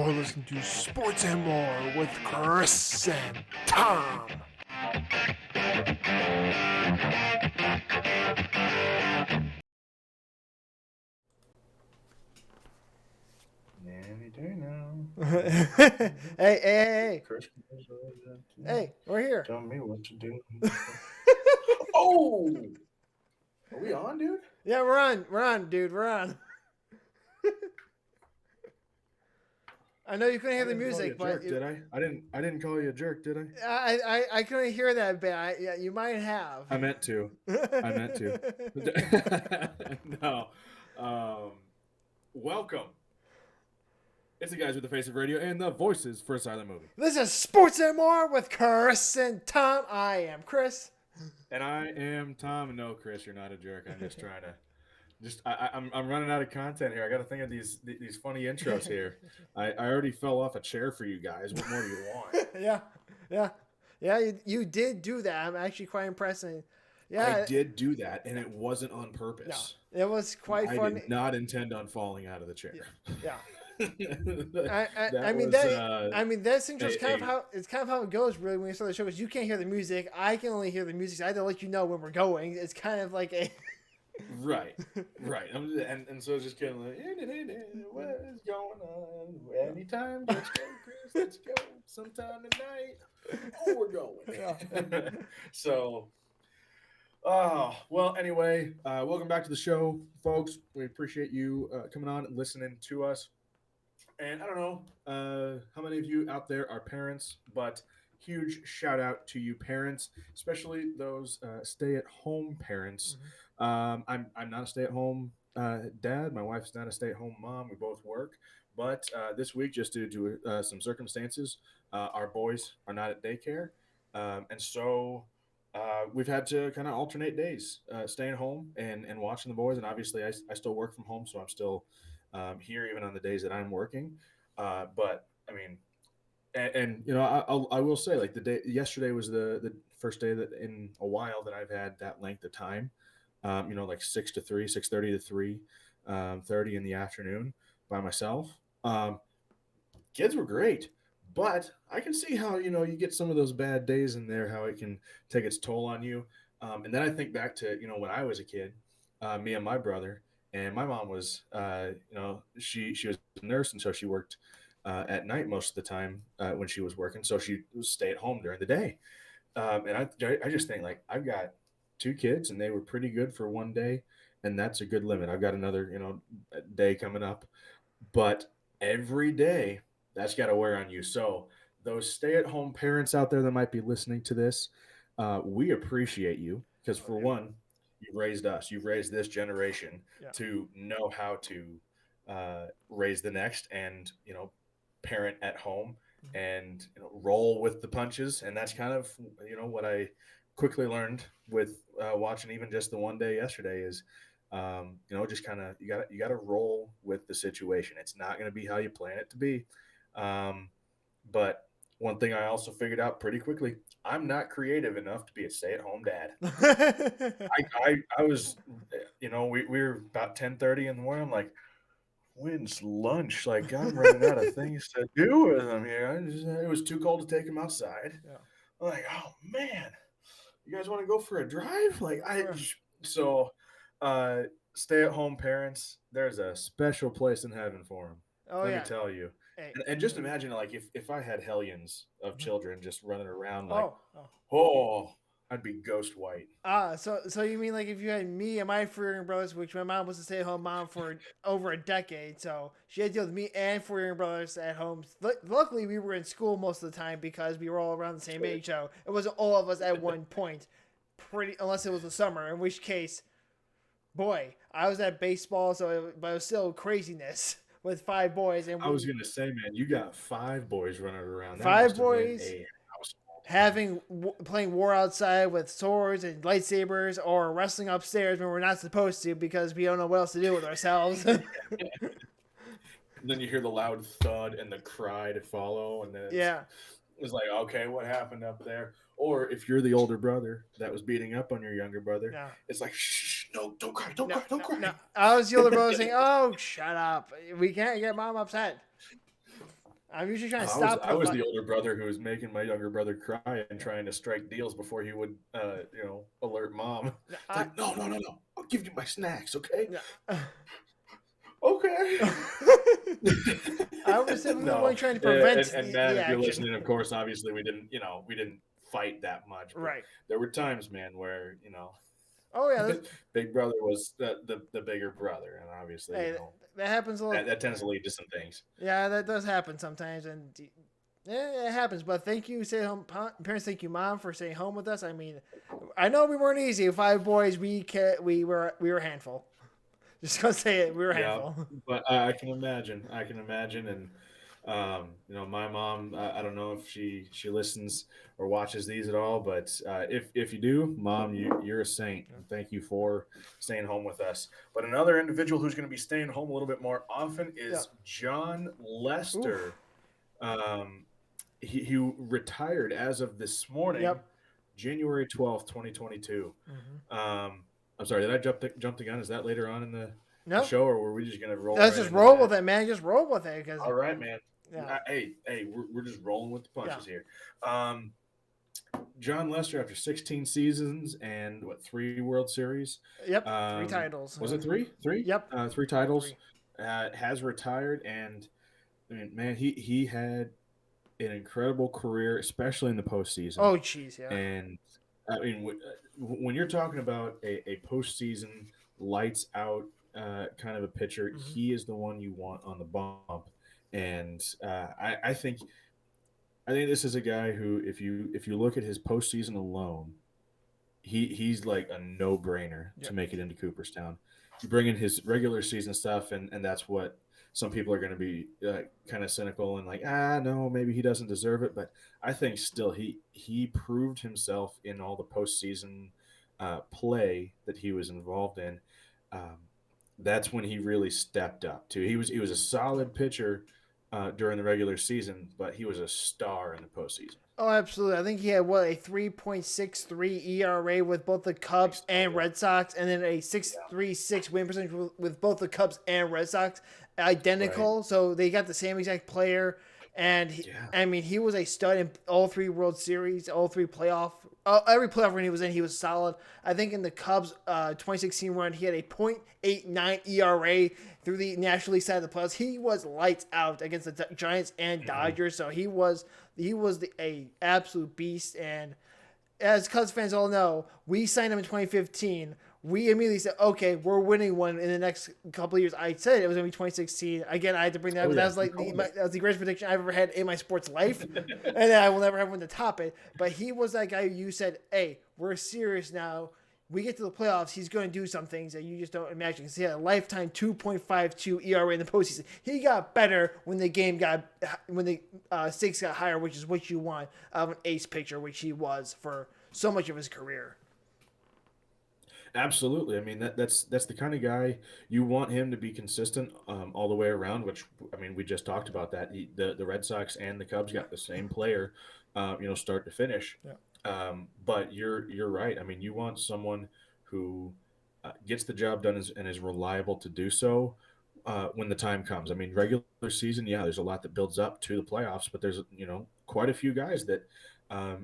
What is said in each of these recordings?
You're listening to Sports and More with Chris and Tom. Any day now. Hey. Chris, Hey, we're here. tell me what to do. Oh! Are we on, dude? Yeah, we're on, dude. We're on. I know you couldn't hear the music, but did I? I didn't call you a jerk, did I? I couldn't hear that bit. Yeah, you might have. I meant to. No. Welcome. It's the guys with the face of radio and the voices for a silent movie. This is Sports and More with Chris and Tom. I am Chris. And I am Tom. No, Chris, you're not a jerk. I'm just trying to. I'm running out of content here. I got to think of these funny intros here. I already fell off a chair for you guys. What more do you want? Yeah. You did do that. I'm actually quite impressed. Yeah, I did do that, and it wasn't on purpose. No, it was quite funny. I did not intend on falling out of the chair. Yeah. That's just kind of how it goes really when you start the show, because you can't hear the music. I can only hear the music. So I have to let you know when we're going. It's kind of like a right. And so it's just kind of like, what is going on? Anytime, let's go, Chris. Let's go. Sometime tonight. Oh, we're going. Yeah. So. Well, anyway, welcome back to the show, folks. We appreciate you coming on and listening to us. And I don't know how many of you out there are parents, but huge shout out to you parents, especially those stay-at-home parents. Mm-hmm. I'm not a stay-at-home dad. My wife's not a stay-at-home mom. We both work. But this week, just due to some circumstances, our boys are not at daycare. And so we've had to kind of alternate days, staying home and watching the boys. And obviously, I still work from home, so I'm still here even on the days that I'm working. But I mean, and you know, I will say, like, yesterday was the first day that in a while that I've had that length of time. You know, like 6 to 3, 6:30 to 3:30 in the afternoon by myself. Kids were great. But I can see how, you know, you get some of those bad days in there, how it can take its toll on you. And then I think back to, you know, when I was a kid, me and my brother, and my mom was, you know, she was a nurse, and so she worked at night most of the time when she was working. So she would stay at home during the day. And I just think, like, I've got 2 kids, and they were pretty good for one day, and that's a good limit. I've got another, you know, day coming up. But every day, that's got to wear on you. So those stay-at-home parents out there that might be listening to this, we appreciate you because, for one, you've raised us. You've raised this generation to know how to raise the next and, you know, parent at home and, you know, roll with the punches. And that's kind of, you know, what I quickly learned with watching even just the one day yesterday is, you know, just kind of you got to roll with the situation. It's not going to be how you plan it to be. But one thing I also figured out pretty quickly, I'm not creative enough to be a stay-at-home dad. I was, you know, we were about 10:30 in the morning. I'm like, when's lunch? Like, I'm running out of things to do with them here. It was too cold to take them outside. Yeah. I'm like, oh man, you guys want to go for a drive? Like, stay-at-home parents, there's a special place in heaven for them. Let me tell you. Hey. And just imagine, like, if I had hellions of children just running around, like, I'd be ghost white. So you mean, like, if you had me and my 4 younger brothers, which my mom was a stay-at-home mom for over a decade, so she had to deal with me and 4 younger brothers at home. Luckily, we were in school most of the time because we were all around the same age, so it wasn't all of us at one point, unless it was the summer, in which case, boy, I was at baseball, but it was still craziness. With 5 boys, and I was gonna say, man, you got 5 boys running around. 5 boys playing war outside with swords and lightsabers, or wrestling upstairs when we're not supposed to because we don't know what else to do with ourselves. And then you hear the loud thud and the cry to follow, and then it's like, okay, what happened up there? Or if you're the older brother that was beating up on your younger brother, it's like, shh, no, don't cry. I was the older brother saying, oh, shut up. We can't get mom upset. I'm usually trying to I was the older brother who was making my younger brother cry and trying to strike deals before he would, alert mom. It's like, no, no, no, no. I'll give you my snacks, okay? Yeah. Okay. I was simply No, trying to prevent and the Matt, if you're action. listening, of course, obviously we didn't fight that much, but Right. there were times, man, where Oh yeah. Big Brother was the bigger brother, and obviously, Hey, that happens a little. that tends to lead to some things. Yeah, that does happen sometimes, and yeah, it happens. But thank you, stay home parents. Thank you, mom, for staying home with us. I mean, I know we weren't easy. 5 boys, we were a handful. Just gonna say it, we were a Yeah, handful. but I can imagine. I can imagine, and my mom. I don't know if she listens or watches these at all, but if you do, mom, you're a saint. And thank you for staying home with us. But another individual who's going to be staying home a little bit more often Yeah. is Jon Oof. Lester. Um, he retired as of this morning, Yep. January 12th, 2022. Mm-hmm. I'm sorry, did I jump the gun? Is that later on in the Nope. show, or were we just gonna roll Let's right just into roll that? with it, man. Just roll with it, because All right, man. yeah. Hey, we're just rolling with the Yeah. punches here. Jon Lester, after 16 seasons and 3 World Series, Yep. 3 titles. was it three? Yep. 3 titles. 3. Has retired, and I mean, man, he had an incredible career, especially in the postseason. Oh, jeez, yeah. And I mean, when you're talking about a postseason lights out kind of a pitcher, Mm-hmm. he is the one you want on the bump. And I think this is a guy who, if you look at his postseason alone, he's like a no brainer Yep. to make it into Cooperstown. You bring in his regular season stuff, and that's what some people are going to be kind of cynical and like, no, maybe he doesn't deserve it. But I think still he proved himself in all the postseason play that he was involved in. That's when he really stepped up too. He was a solid pitcher during the regular season, but he was a star in the postseason. Oh, absolutely. I think he had a 3.63 ERA with both the Cubs and Red Sox, and then a 6.36 win percentage with both the Cubs and Red Sox, identical. Right. So they got the same exact player, and I mean, he was a stud in all 3 World Series, all 3 playoff. Every playoff run he was in, he was solid. I think in the Cubs 2016 run, he had a .89 ERA through the National League side of the playoffs. He was lights out against the Giants and Dodgers, so he was a absolute beast. And as Cubs fans all know, we signed him in 2015. We immediately said, okay, we're winning one in the next couple of years. I said it was going to be 2016. Again, I had to bring that up. That was that was the greatest prediction I've ever had in my sports life. And I will never have one to top it. But he was that guy you said, hey, we're serious now. We get to the playoffs, he's going to do some things that you just don't imagine. Because he had a lifetime 2.52 ERA in the postseason. He got better when the stakes got higher, which is what you want of an ace pitcher, which he was for so much of his career. Absolutely. I mean, that's the kind of guy you want him to be consistent all the way around. Which, I mean, we just talked about that. The Red Sox and the Cubs got the same player, start to finish. Yeah. But you're right. I mean, you want someone who gets the job done and is reliable to do so when the time comes. I mean, regular season, there's a lot that builds up to the playoffs, but there's quite a few guys that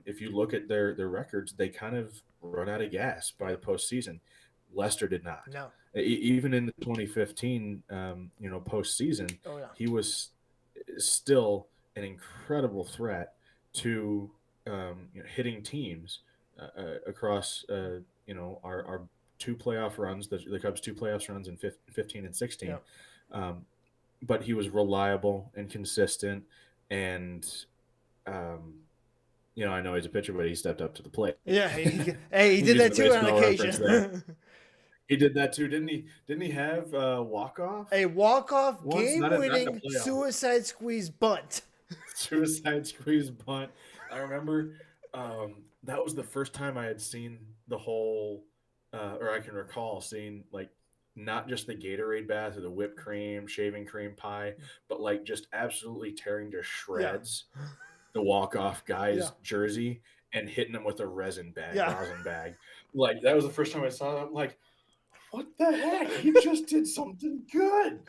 if you look at their records, they kind of run out of gas by the postseason. Lester did not. No. Even in the 2015 postseason, he was still an incredible threat to hitting teams across our 2 playoff runs, the Cubs' 2 playoff runs in 15 and 16. Yeah. But he was reliable and consistent, and I know he's a pitcher, but he stepped up to the plate. Yeah, he did that too on occasion. He did that too, didn't he? Didn't he have a walk-off? A walk-off game-winning suicide squeeze bunt. Suicide squeeze bunt. I remember that was the first time I had seen the whole, or I can recall seeing like not just the Gatorade bath or the whipped cream, shaving cream pie, but like just absolutely tearing to shreds the walk-off guy's jersey and hitting him with a rosin bag. Like that was the first time I saw that. I'm like, what the heck? He just did something good.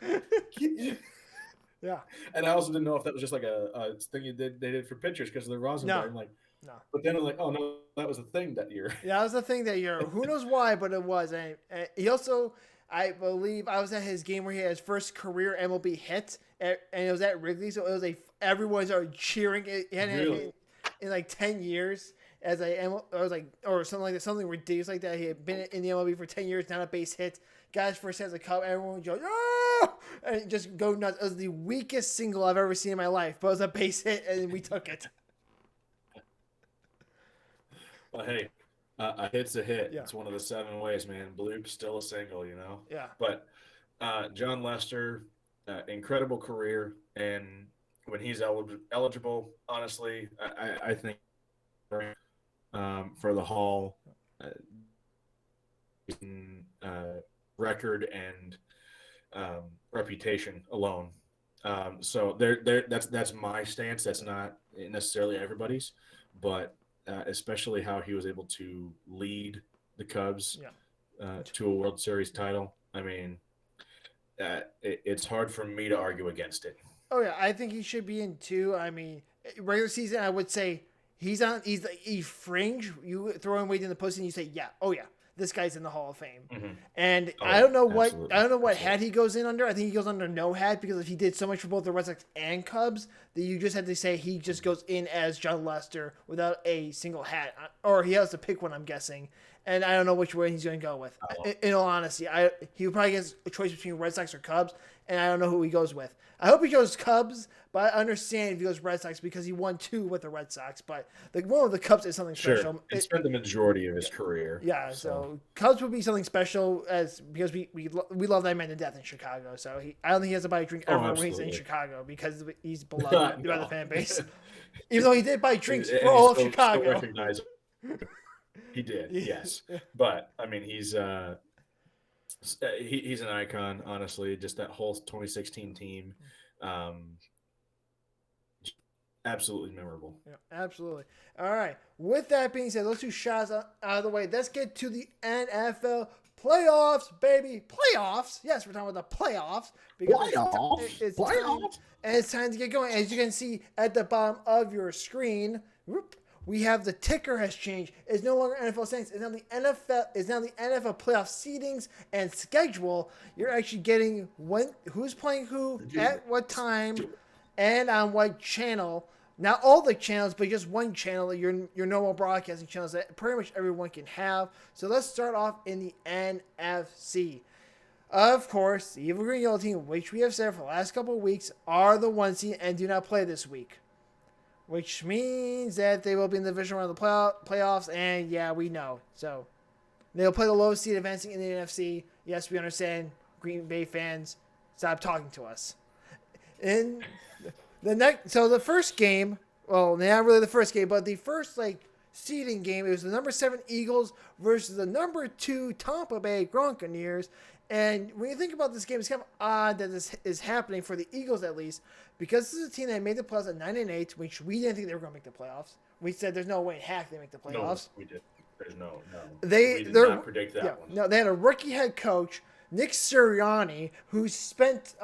Yeah. And I also didn't know if that was just like a thing they did for pitchers because of the No. Rosenberg. Like, No. but then I'm like, oh no, that was a thing that year. Yeah, that was the thing that year. Who knows why, but it was. And he also, I believe, I was at his game where he had his first career MLB hit, and it was at Wrigley. So it was everyone started cheering. He hadn't had a Really? hit in like 10 years. As I was like, or something like that, something ridiculous like that. He had been in the MLB for 10 years, not a base hit. Guys first has a cup, everyone would go, ah! And just go nuts. It was the weakest single I've ever seen in my life, but it was a base hit, and we took it. Well, hey, a hit's a hit. Yeah. It's one of the 7 ways, man. Bloop's still a single, you know. Yeah. But Jon Lester, incredible career, and when he's eligible, honestly, I think for the Hall, record and reputation alone. So that's my stance. That's not necessarily everybody's, but especially how he was able to lead the Cubs to a World Series title. I mean, it's hard for me to argue against it. Oh yeah, I think he should be in too. I mean, regular season, I would say he's fringe. You throw him weight in the postseason, you say, yeah, oh yeah, this guy's in the Hall of Fame. Mm-hmm. And Oh, I don't know what absolutely. hat he goes in under. I think he goes under no hat because if he did so much for both the Red Sox and Cubs, that you just had to say he just goes in as Jon Lester without a single hat, or he has to pick one. I'm guessing. And I don't know which way he's going to go with. In all honesty, he would probably get a choice between Red Sox or Cubs, and I don't know who he goes with. I hope he goes Cubs, but I understand if he goes Red Sox because he won 2 with the Red Sox. But one with the Cubs is something Sure. special. He spent the majority of his career. Yeah, so Cubs would be something special because we love that man to death in Chicago. So I don't think he has to buy a drink ever when he's in Chicago because he's beloved by the fan base. Even though he did buy drinks for all of Chicago. Still recognizable. He did, yes. But I mean, he's an icon, honestly. Just that whole 2016 team, absolutely memorable. Yeah, absolutely. All right. With that being said, those 2 shots out of the way. Let's get to the NFL playoffs, baby. Playoffs. Yes, we're talking about the playoffs because it's Playoffs. and it's time to get going. As you can see at the bottom of your screen. We have the ticker has changed. It's no longer NFL standings. It's now the NFL. It's now the NFL playoff seedings and schedule. You're actually getting who's playing who at what time, and on what channel. Not all the channels, but just one channel. Your normal broadcasting channels that pretty much everyone can have. So let's start off in the NFC. Of course, the Evil Green Yellow team, which we have said for the last couple of weeks, are the 1 seed and do not play this week. Which means that they will be in the division round of the playoffs, and yeah, we know. So they'll play the lowest seed advancing in the NFC. Yes, we understand. Green Bay fans, stop talking to us. And the first game, well, not really the first game, but the first seeding game, it was the number 7 Eagles versus the number 2 Tampa Bay Buccaneers. And when you think about this game, it's kind of odd that this is happening for the Eagles at least, because this is a team that made the playoffs at 9-8, which we didn't think they were going to make the playoffs. We said there's no way in heck they make the playoffs. No, we did. There's no. We did not predict that one. No, they had a rookie head coach, Nick Sirianni, who spent.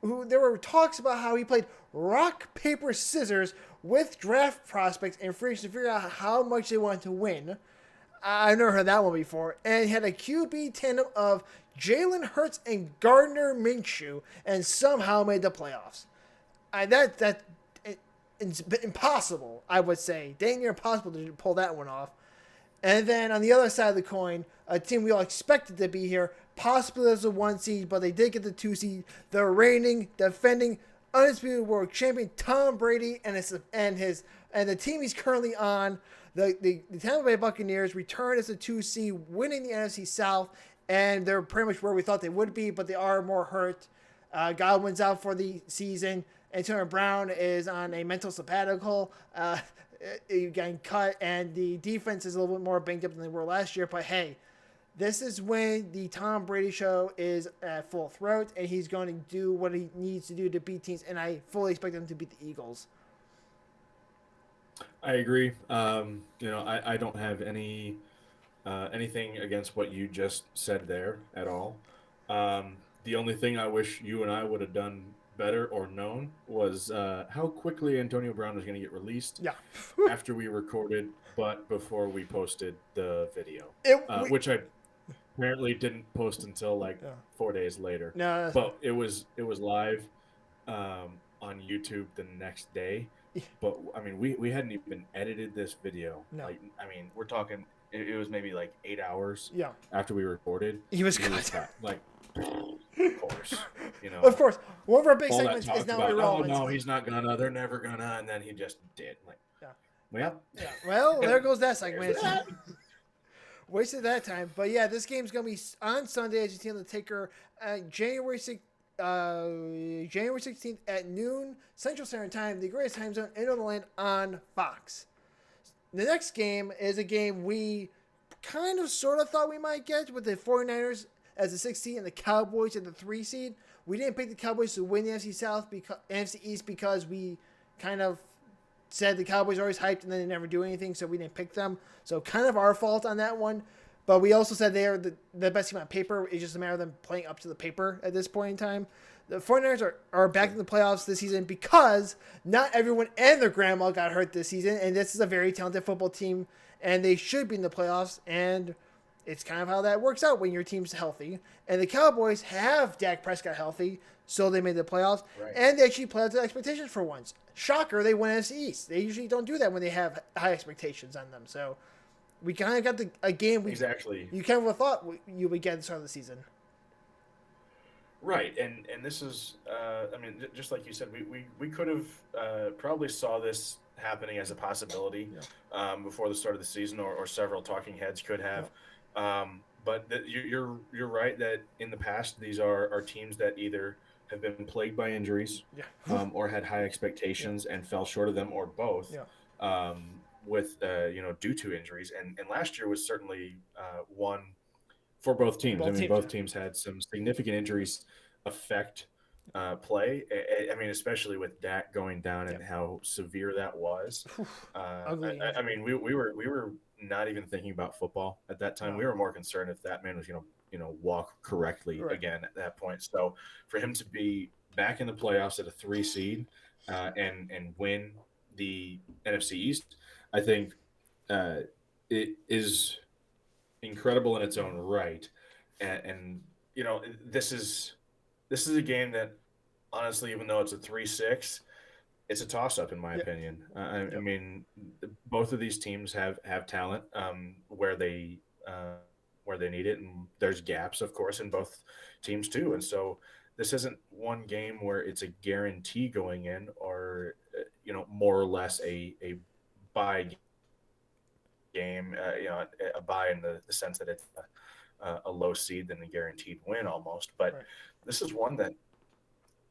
Who there were talks about how he played rock paper scissors with draft prospects and free agents to figure out how much they wanted to win. I've never heard that one before. And he had a QB tandem of Jalen Hurts and Gardner Minshew, and somehow made the playoffs. It's impossible, I would say. Dang near impossible to pull that one off. And then on the other side of the coin, a team we all expected to be here, possibly as a 1 seed, but they did get the 2 seed. The reigning, defending, undisputed world champion Tom Brady and the team he's currently on, the Tampa Bay Buccaneers, returned as a 2 seed, winning the NFC South, and they're pretty much where we thought they would be, but they are more hurt. Godwin's out for the season. Antonio Brown is on a mental sabbatical, getting cut, and the defense is a little bit more banged up than they were last year. But hey, this is when the Tom Brady show is at full throat, and he's going to do what he needs to do to beat teams, and I fully expect them to beat the Eagles. I agree. I don't have anything against what you just said there at all. The only thing I wish you and I would have done better or known was how quickly Antonio Brown was going to get released Yeah. after we recorded, but before we posted the video, We, which I apparently didn't post until like yeah. 4 days later. No, But it was live on YouTube the next day. But I mean, we hadn't even edited this video. no. Like, I mean, we're talking. It was maybe like 8 hours Yeah. after we recorded. He was cut. Like, of course, Of course. One of our big all that segments talk is now about, irrelevant. no, he's not gonna. They're never gonna. And then he just did. Like, Yeah. well, Yeah. Well, there goes that segment. that. Wasted that time. But yeah, this game's going to be on Sunday, as you see on the ticker, January 16th at noon Central Standard Time, the greatest time zone in the land on Fox. The next game is a game we kind of sort of thought we might get with the 49ers as the 6th seed and the Cowboys at the 3 seed. We didn't pick the Cowboys to win the NFC East because we kind of said the Cowboys are always hyped and then they never do anything, so we didn't pick them. So kind of our fault on that one. But we also said they are the best team on paper. It's just a matter of them playing up to the paper at this point in time. The 49ers are back in the playoffs this season because not everyone and their grandma got hurt this season, and this is a very talented football team, and they should be in the playoffs, and it's kind of how that works out when your team's healthy. And the Cowboys have Dak Prescott healthy, so they made the playoffs, and they actually played up to expectations for once. Shocker, they won NFC East. They usually don't do that when they have high expectations on them. So we kind of got a game Exactly. you kind of thought you would get at the start of the season. Right, and this is, I mean, just like you said, we could have probably saw this happening as a possibility before the start of the season, or several talking heads could have. But you're right that in the past these are teams that either have been plagued by injuries, or had high expectations and fell short of them, or both, with due to injuries. And last year was certainly one for both teams. Both teams had some significant injuries affect play. I mean, especially with Dak going down and how severe that was. Ugly. I mean, we were not even thinking about football at that time. We were more concerned if that man was walk correctly again at that point. So for him to be back in the playoffs at a 3 seed and win the NFC East, I think it is incredible in its own right. And this is a game that, honestly, even though it's a 3-6, it's a toss-up in my opinion. I mean, both of these teams have talent where they need it, and there's gaps, of course, in both teams too. And so this isn't one game where it's a guarantee going in, or more or less a bye game. A bye in the sense that it's a low seed than a guaranteed win almost. But this is one that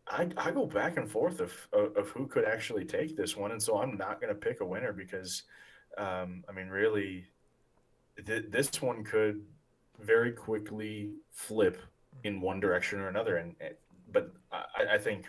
I go back and forth of who could actually take this one, and so I'm not going to pick a winner because, I mean, really, this one could very quickly flip in one direction or another. But I think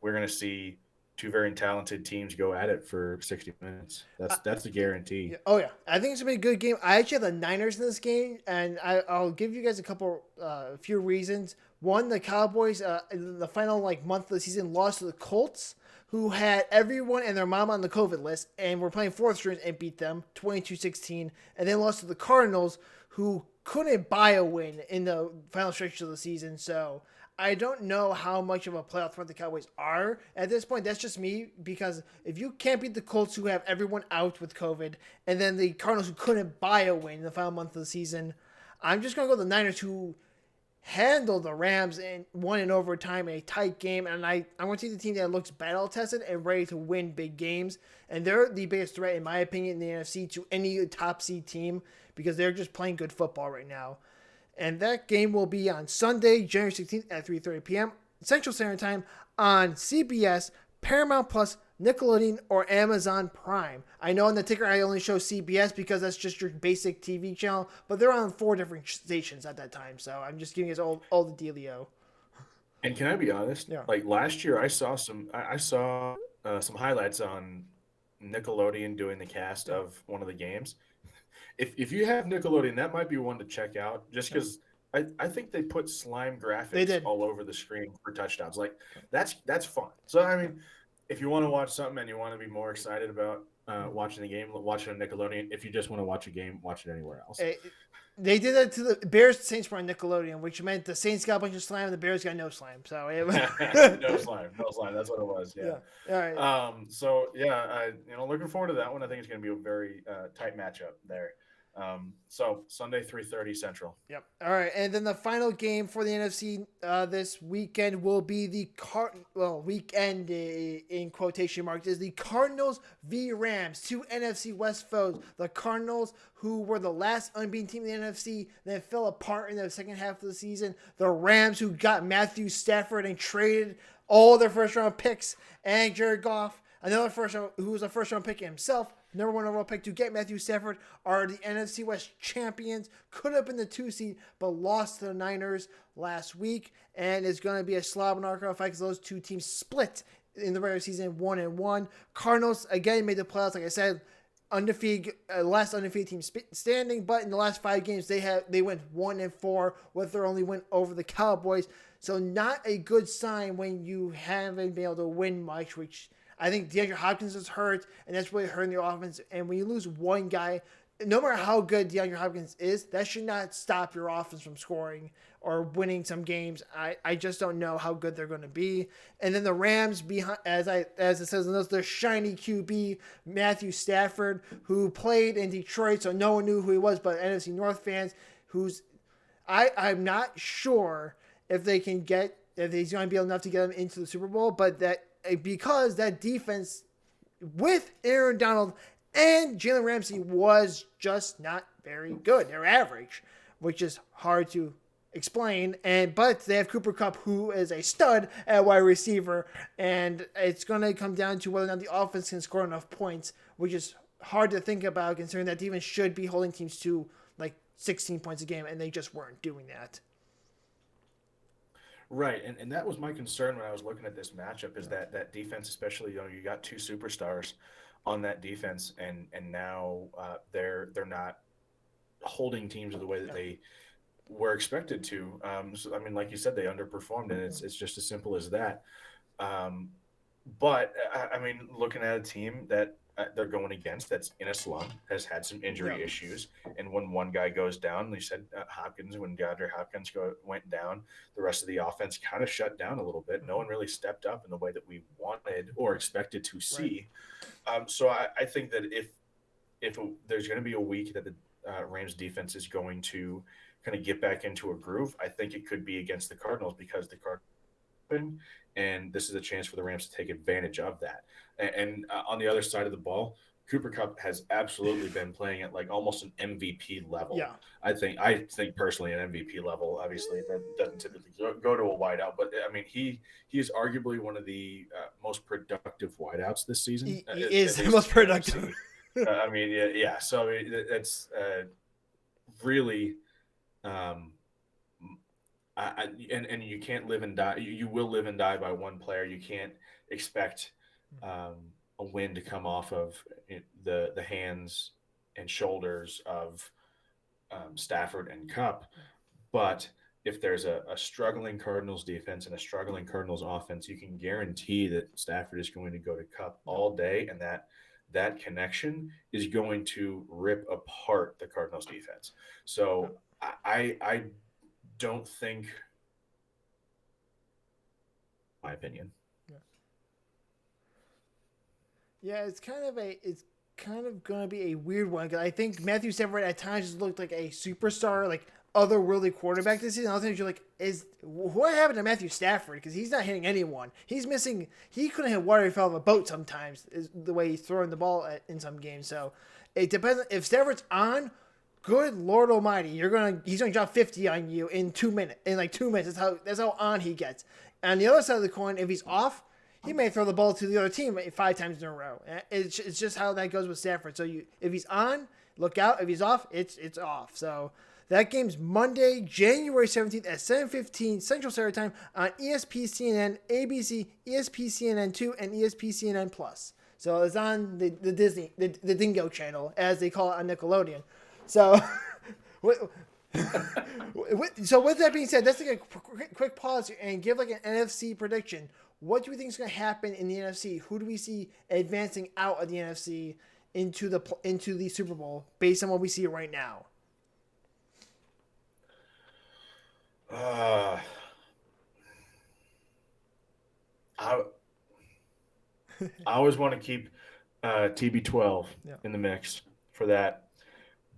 we're going to see two very talented teams go at it for 60 minutes. That's a guarantee. Yeah. Oh yeah, I think it's gonna be a good game. I actually have the Niners in this game, and I'll give you guys a few reasons. One, the Cowboys in the final month of the season lost to the Colts, who had everyone and their mom on the COVID list, and were playing fourth strings and beat them 22-16, and then lost to the Cardinals, who couldn't buy a win in the final stretch of the season. So I don't know how much of a playoff threat the Cowboys are at this point. That's just me, because if you can't beat the Colts, who have everyone out with COVID, and then the Cardinals, who couldn't buy a win in the final month of the season, I'm just going to go with the Niners, who handled the Rams and won in overtime in a tight game. And I want to see the team that looks battle-tested and ready to win big games. And they're the biggest threat, in my opinion, in the NFC to any top seed team, because they're just playing good football right now. And that game will be on Sunday, January 16th at 3:30 p.m. Central Standard Time on CBS, Paramount Plus, Nickelodeon, or Amazon Prime. I know on the ticker I only show CBS because that's just your basic TV channel, but they're on 4 different stations at that time, so I'm just giving you all the dealio. And can I be honest? Yeah. Like last year, I saw some highlights on Nickelodeon doing the cast of one of the games. If you have Nickelodeon, that might be one to check out, just because I think they put slime They graphics did. all over the screen for touchdowns. Like that's fun. So I mean, if you want to watch something and you want to be more excited about watching the game, watch it on Nickelodeon. If you just want to watch a game, watch it anywhere else. They did that to the Bears Saints were on Nickelodeon, which meant the Saints got a bunch of slime and the Bears got no slime. So it was No slime, no slime. That's what it was. Yeah. All right. So yeah, looking forward to that one. I think it's going to be a very tight matchup there. So Sunday 3:30 Central. Yep. All right, and then the final game for the NFC this weekend will be the weekend in quotation marks is the Cardinals v Rams, two NFC West foes. The Cardinals, who were the last unbeaten team in the NFC, then fell apart in the second half of the season. The Rams, who got Matthew Stafford and traded all their first round picks and Jared Goff, another who was a first round pick himself. Number one overall pick to get Matthew Stafford, are the NFC West champions. Could have been the 2 seed, but lost to the Niners last week. And it's going to be a slob and knockout fight because those two teams split in the regular season 1-1. Cardinals, again, made the playoffs, like I said, undefeated, last undefeated team standing. But in the last 5 games, they went 1-4 with their only win over the Cowboys. So not a good sign when you haven't been able to win much, which I think DeAndre Hopkins is hurt, and that's really hurting their offense. And when you lose one guy, no matter how good DeAndre Hopkins is, that should not stop your offense from scoring or winning some games. I just don't know how good they're going to be. And then the Rams, behind, as it says in those, their shiny QB, Matthew Stafford, who played in Detroit, so no one knew who he was, but NFC North fans, I'm not sure if he's going to be enough to get them into the Super Bowl, but because that defense with Aaron Donald and Jalen Ramsey was just not very good. They're average, which is hard to explain. But they have Cooper Kupp, who is a stud at wide receiver, and it's going to come down to whether or not the offense can score enough points, which is hard to think about considering that defense should be holding teams to like 16 points a game, and they just weren't doing that. Right, and that was my concern when I was looking at this matchup is that defense, especially you got 2 superstars on that defense, and now they're not holding teams the way that they were expected to. So I mean, like you said, they underperformed, and it's just as simple as that. But I mean, looking at a team that they're going against that's in a slump, has had some injury issues, and when one guy goes down, they said Hopkins, when DeAndre Hopkins went down, the rest of the offense kind of shut down a little bit. No one really stepped up in the way that we wanted or expected to see. Right. So I think that if there's going to be a week that the Rams defense is going to kind of get back into a groove, I think it could be against the Cardinals, because the Cardinals, and this is a chance for the Rams to take advantage of that. And on the other side of the ball, Cooper Kupp has absolutely been playing at like almost an MVP level. Yeah. I think personally an MVP level. Obviously, that doesn't typically go to a wideout, but I mean he is arguably one of the most productive wideouts this season. He is the most productive. I mean, yeah. So I mean, that's really. And you can't live and die. You will live and die by one player. You can't expect a win to come off of the hands and shoulders of Stafford and Kupp. But if there's a struggling Cardinals defense and a struggling Cardinals offense, you can guarantee that Stafford is going to go to Kupp all day, and that connection is going to rip apart the Cardinals defense. So I don't think, my opinion. Yeah, it's kind of going to be a weird one, because I think Matthew Stafford at times just looked like a superstar, like otherworldly quarterback this season. Other times you're like, what happened to Matthew Stafford? Because he's not hitting anyone. He couldn't hit water if he fell off a boat sometimes, is the way he's throwing the ball in some games. So it depends. If Stafford's on, good Lord Almighty, he's gonna drop 50 on you in 2 minutes. In like 2 minutes, that's how on he gets. On the other side of the coin, if he's off, he may throw the ball to the other team 5 times in a row. It's just how that goes with Stafford. So if he's on, look out. If he's off, it's off. So that game's Monday, January 17th at 7:15 Central Standard Time on ESPN, ABC, ESPN2, and ESPN Plus. So it's on the Disney, the Dingo channel, as they call it on Nickelodeon. So So with that being said, let's take a quick pause here and give like an NFC prediction. What do we think is going to happen in the NFC? Who do we see advancing out of the NFC into the Super Bowl based on what we see right now? I always want to keep TB12 in the mix for that,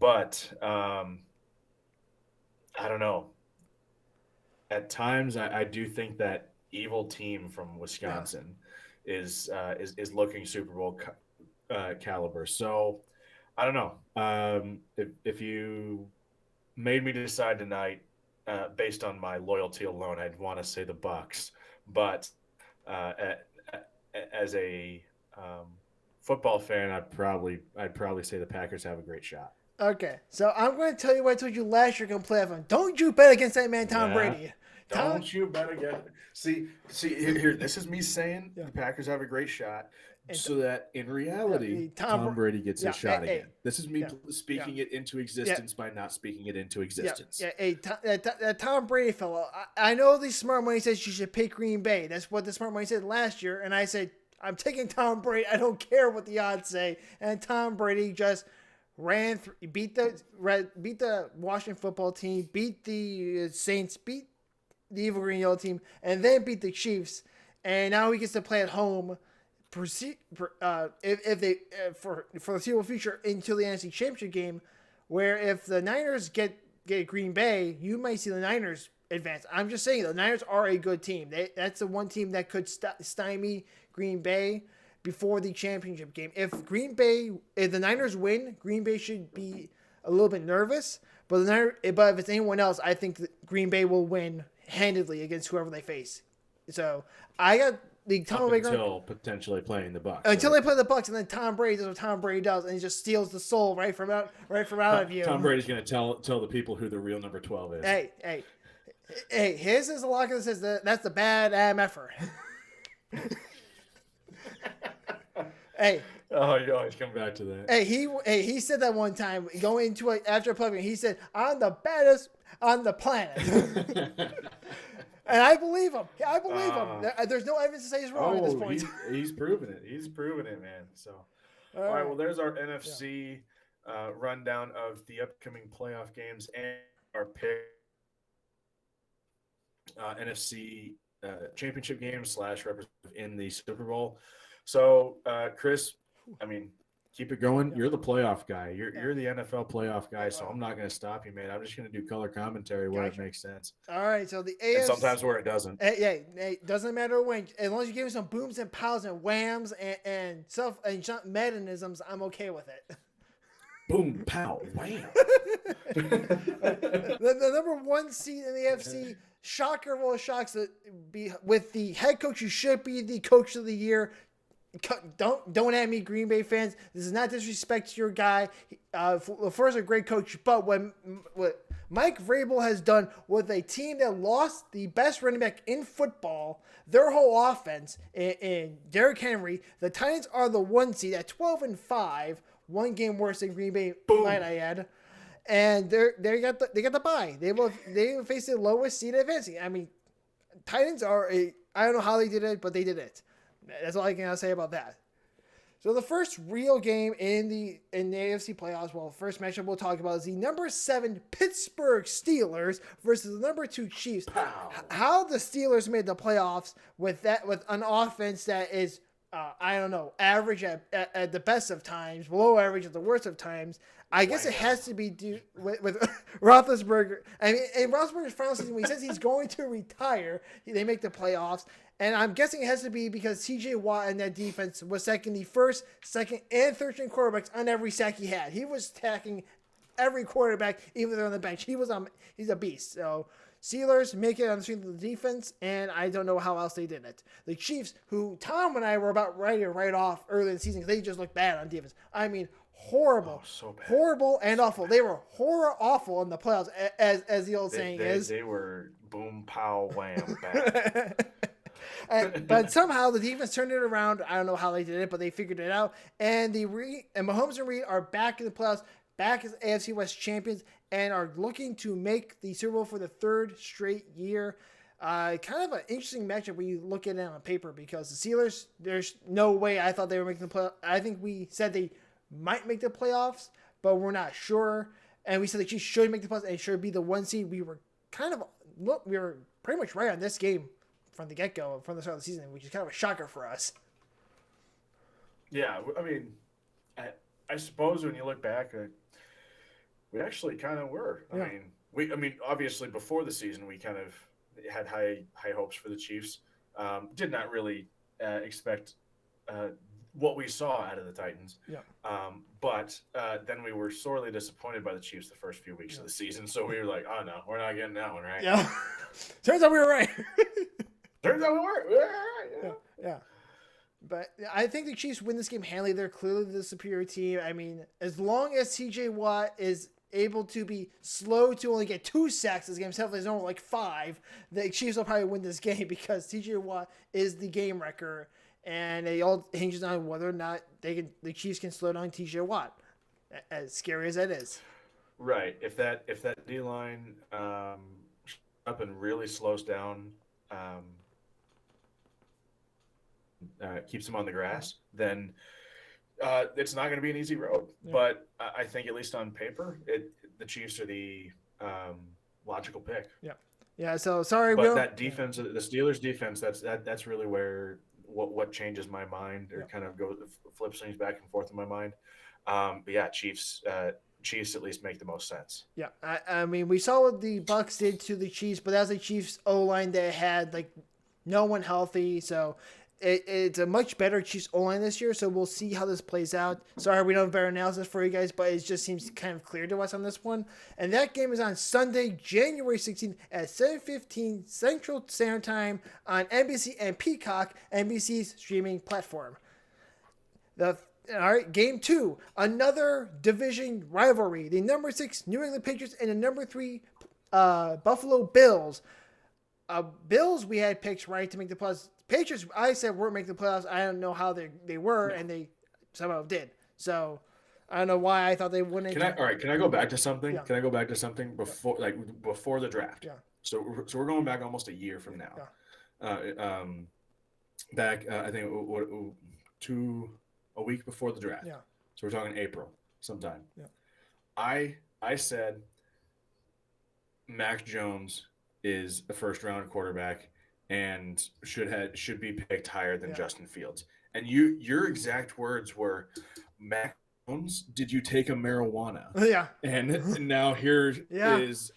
but I don't know. At times, I do think that evil team from Wisconsin is looking Super Bowl caliber. So I don't know. If you made me decide tonight based on my loyalty alone, I'd want to say the Bucks, but as a football fan, I'd probably say the Packers have a great shot. Okay, so I'm going to tell you what I told you last year. Going to play off. Don't you bet against that man, Tom Brady. Don't you bet again. See, here. This is me saying the Packers have a great shot, so that in reality, Tom Brady gets his shot again. This is me speaking it into existence by not speaking it into existence. That Tom Brady fellow. I know the smart money says you should pick Green Bay. That's what the smart money said last year, and I said I'm taking Tom Brady. I don't care what the odds say, and Tom Brady just beat the Washington football team, beat the Saints, beat the evil green yellow team, and then beat the Chiefs. And now he gets to play at home. If they for the foreseeable future until the NFC Championship game, where if the Niners get Green Bay, you might see the Niners advance. I'm just saying the Niners are a good team. That's the one team that could stymie Green Bay before the championship game. If the Niners win, Green Bay should be a little bit nervous. But if it's anyone else, I think that Green Bay will win handedly against whoever they face. So I got the Tom Brady until potentially playing the Bucs. Until they play the Bucs, and then Tom Brady does what Tom Brady does, and he just steals the soul right from out of you. Tom Brady's going to tell the people who the real number 12 is. Hey, his is a lot that says that's the bad MFer. Hey. Oh, you always come back to that. Hey, he said that one time going into it after a play. He said, "I'm the baddest on the planet," and I believe him. Him. There's no evidence to say he's wrong at this point. He's proven it. He's proven it, man. So, all right. Well, there's our NFC rundown of the upcoming playoff games and our pick NFC championship game / representative in the Super Bowl. So, Chris, I mean, keep it going. You're the playoff guy. You're the NFL playoff guy, so I'm not going to stop you, man. I'm just going to do color commentary where it makes sense. All right, so the AFC. And sometimes where it doesn't. It doesn't matter when. As long as you give me some booms and pows and whams and stuff and metanisms, I'm okay with it. Boom, pow, wham. the number one seed in the AFC, shocker of all shocks, with the head coach who should be the coach of the year. Don't at me, Green Bay fans. This is not disrespect to your guy. First, a great coach, but what Mike Vrabel has done with a team that lost the best running back in football, their whole offense, in Derrick Henry, the Titans are the one seed at 12-5, one game worse than Green Bay, might I add. And they got the bye. They will face the lowest seed advancing. I mean, Titans are I don't know how they did it, but they did it. That's all I can say about that. So the first real game in the AFC playoffs, first matchup we'll talk about is the number 7 Pittsburgh Steelers versus the number 2 Chiefs. Pow. How the Steelers made the playoffs with an offense that is average at the best of times, below average at the worst of times. I guess it has to be due with Roethlisberger. I mean, in Roethlisberger's final season, when he says he's going to retire, they make the playoffs. And I'm guessing it has to be because TJ Watt and that defense was sacking the first, second, and third string quarterbacks on every sack he had. He was attacking every quarterback, even if they're on the bench. He's a beast. So Steelers make it on the strength of the defense, and I don't know how else they did it. The Chiefs, who Tom and I were about ready to write off early in the season because they just looked bad on defense. I mean, horrible. So bad. Horrible and awful. They were awful in the playoffs, as the old saying is. They were boom, pow, wham, bam. But somehow the defense turned it around. I don't know how they did it, but they figured it out. And Mahomes and Reed are back in the playoffs, back as AFC West champions and are looking to make the Super Bowl for the third straight year. Kind of an interesting matchup when you look at it on paper because the Steelers, there's no way I thought they were making the playoffs. I think we said they might make the playoffs, but we're not sure. And we said the Chiefs should make the playoffs and should be the 1 seed. We were pretty much right on this game from the get-go, from the start of the season, which is kind of a shocker for us. Yeah, I mean, I suppose when you look back, we actually kind of were. Yeah. I mean, obviously before the season, we kind of had high hopes for the Chiefs. Did not really expect what we saw out of the Titans. Yeah. But then we were sorely disappointed by the Chiefs the first few weeks of the season. So we were like, oh no, we're not getting that one right. Yeah. Turns out we were right. Turns out we were. We were right. Yeah. But I think the Chiefs win this game handily. They're clearly the superior team. I mean, as long as TJ Watt is able to be slow to only get 2 sacks this game, instead of his normal like 5, the Chiefs will probably win this game because TJ Watt is the game wrecker, and it all hinges on whether or not the Chiefs can slow down TJ Watt. As scary as that is. Right. If that D line up and really slows down. Keeps him on the grass, then it's not going to be an easy road. Yeah. But I think, at least on paper, the Chiefs are the logical pick. Yeah. Yeah. So sorry, but that defense, the Steelers' defense, that's really where what changes my mind, or kind of flips things back and forth in my mind. But yeah, Chiefs at least make the most sense. Yeah. I mean, we saw what the Bucs did to the Chiefs, but that's the Chiefs O-line that had like no one healthy, so. It's a much better Chiefs O-line this year, so we'll see how this plays out. Sorry, we don't have better analysis for you guys, but it just seems kind of clear to us on this one. And that game is on Sunday, January 16th at 7:15 Central Standard Time on NBC and Peacock, NBC's streaming platform. All right, Game 2, another division rivalry. The number 6 New England Patriots and the number 3 Buffalo Bills. Bills we had picked right to make the playoffs. Patriots, I said weren't making the playoffs. I don't know how they were, and they somehow did. So I don't know why I thought they wouldn't. Can I go back to something? Yeah. Can I go back to something before the draft? Yeah. So we're going back almost a year from now. Yeah. Back I think a week before the draft. Yeah. So we're talking April sometime. Yeah. I said Mac Jones is a first round quarterback and should be picked higher than Justin Fields. And your exact words were, Mac Jones, did you take a marijuana? Yeah. And now here is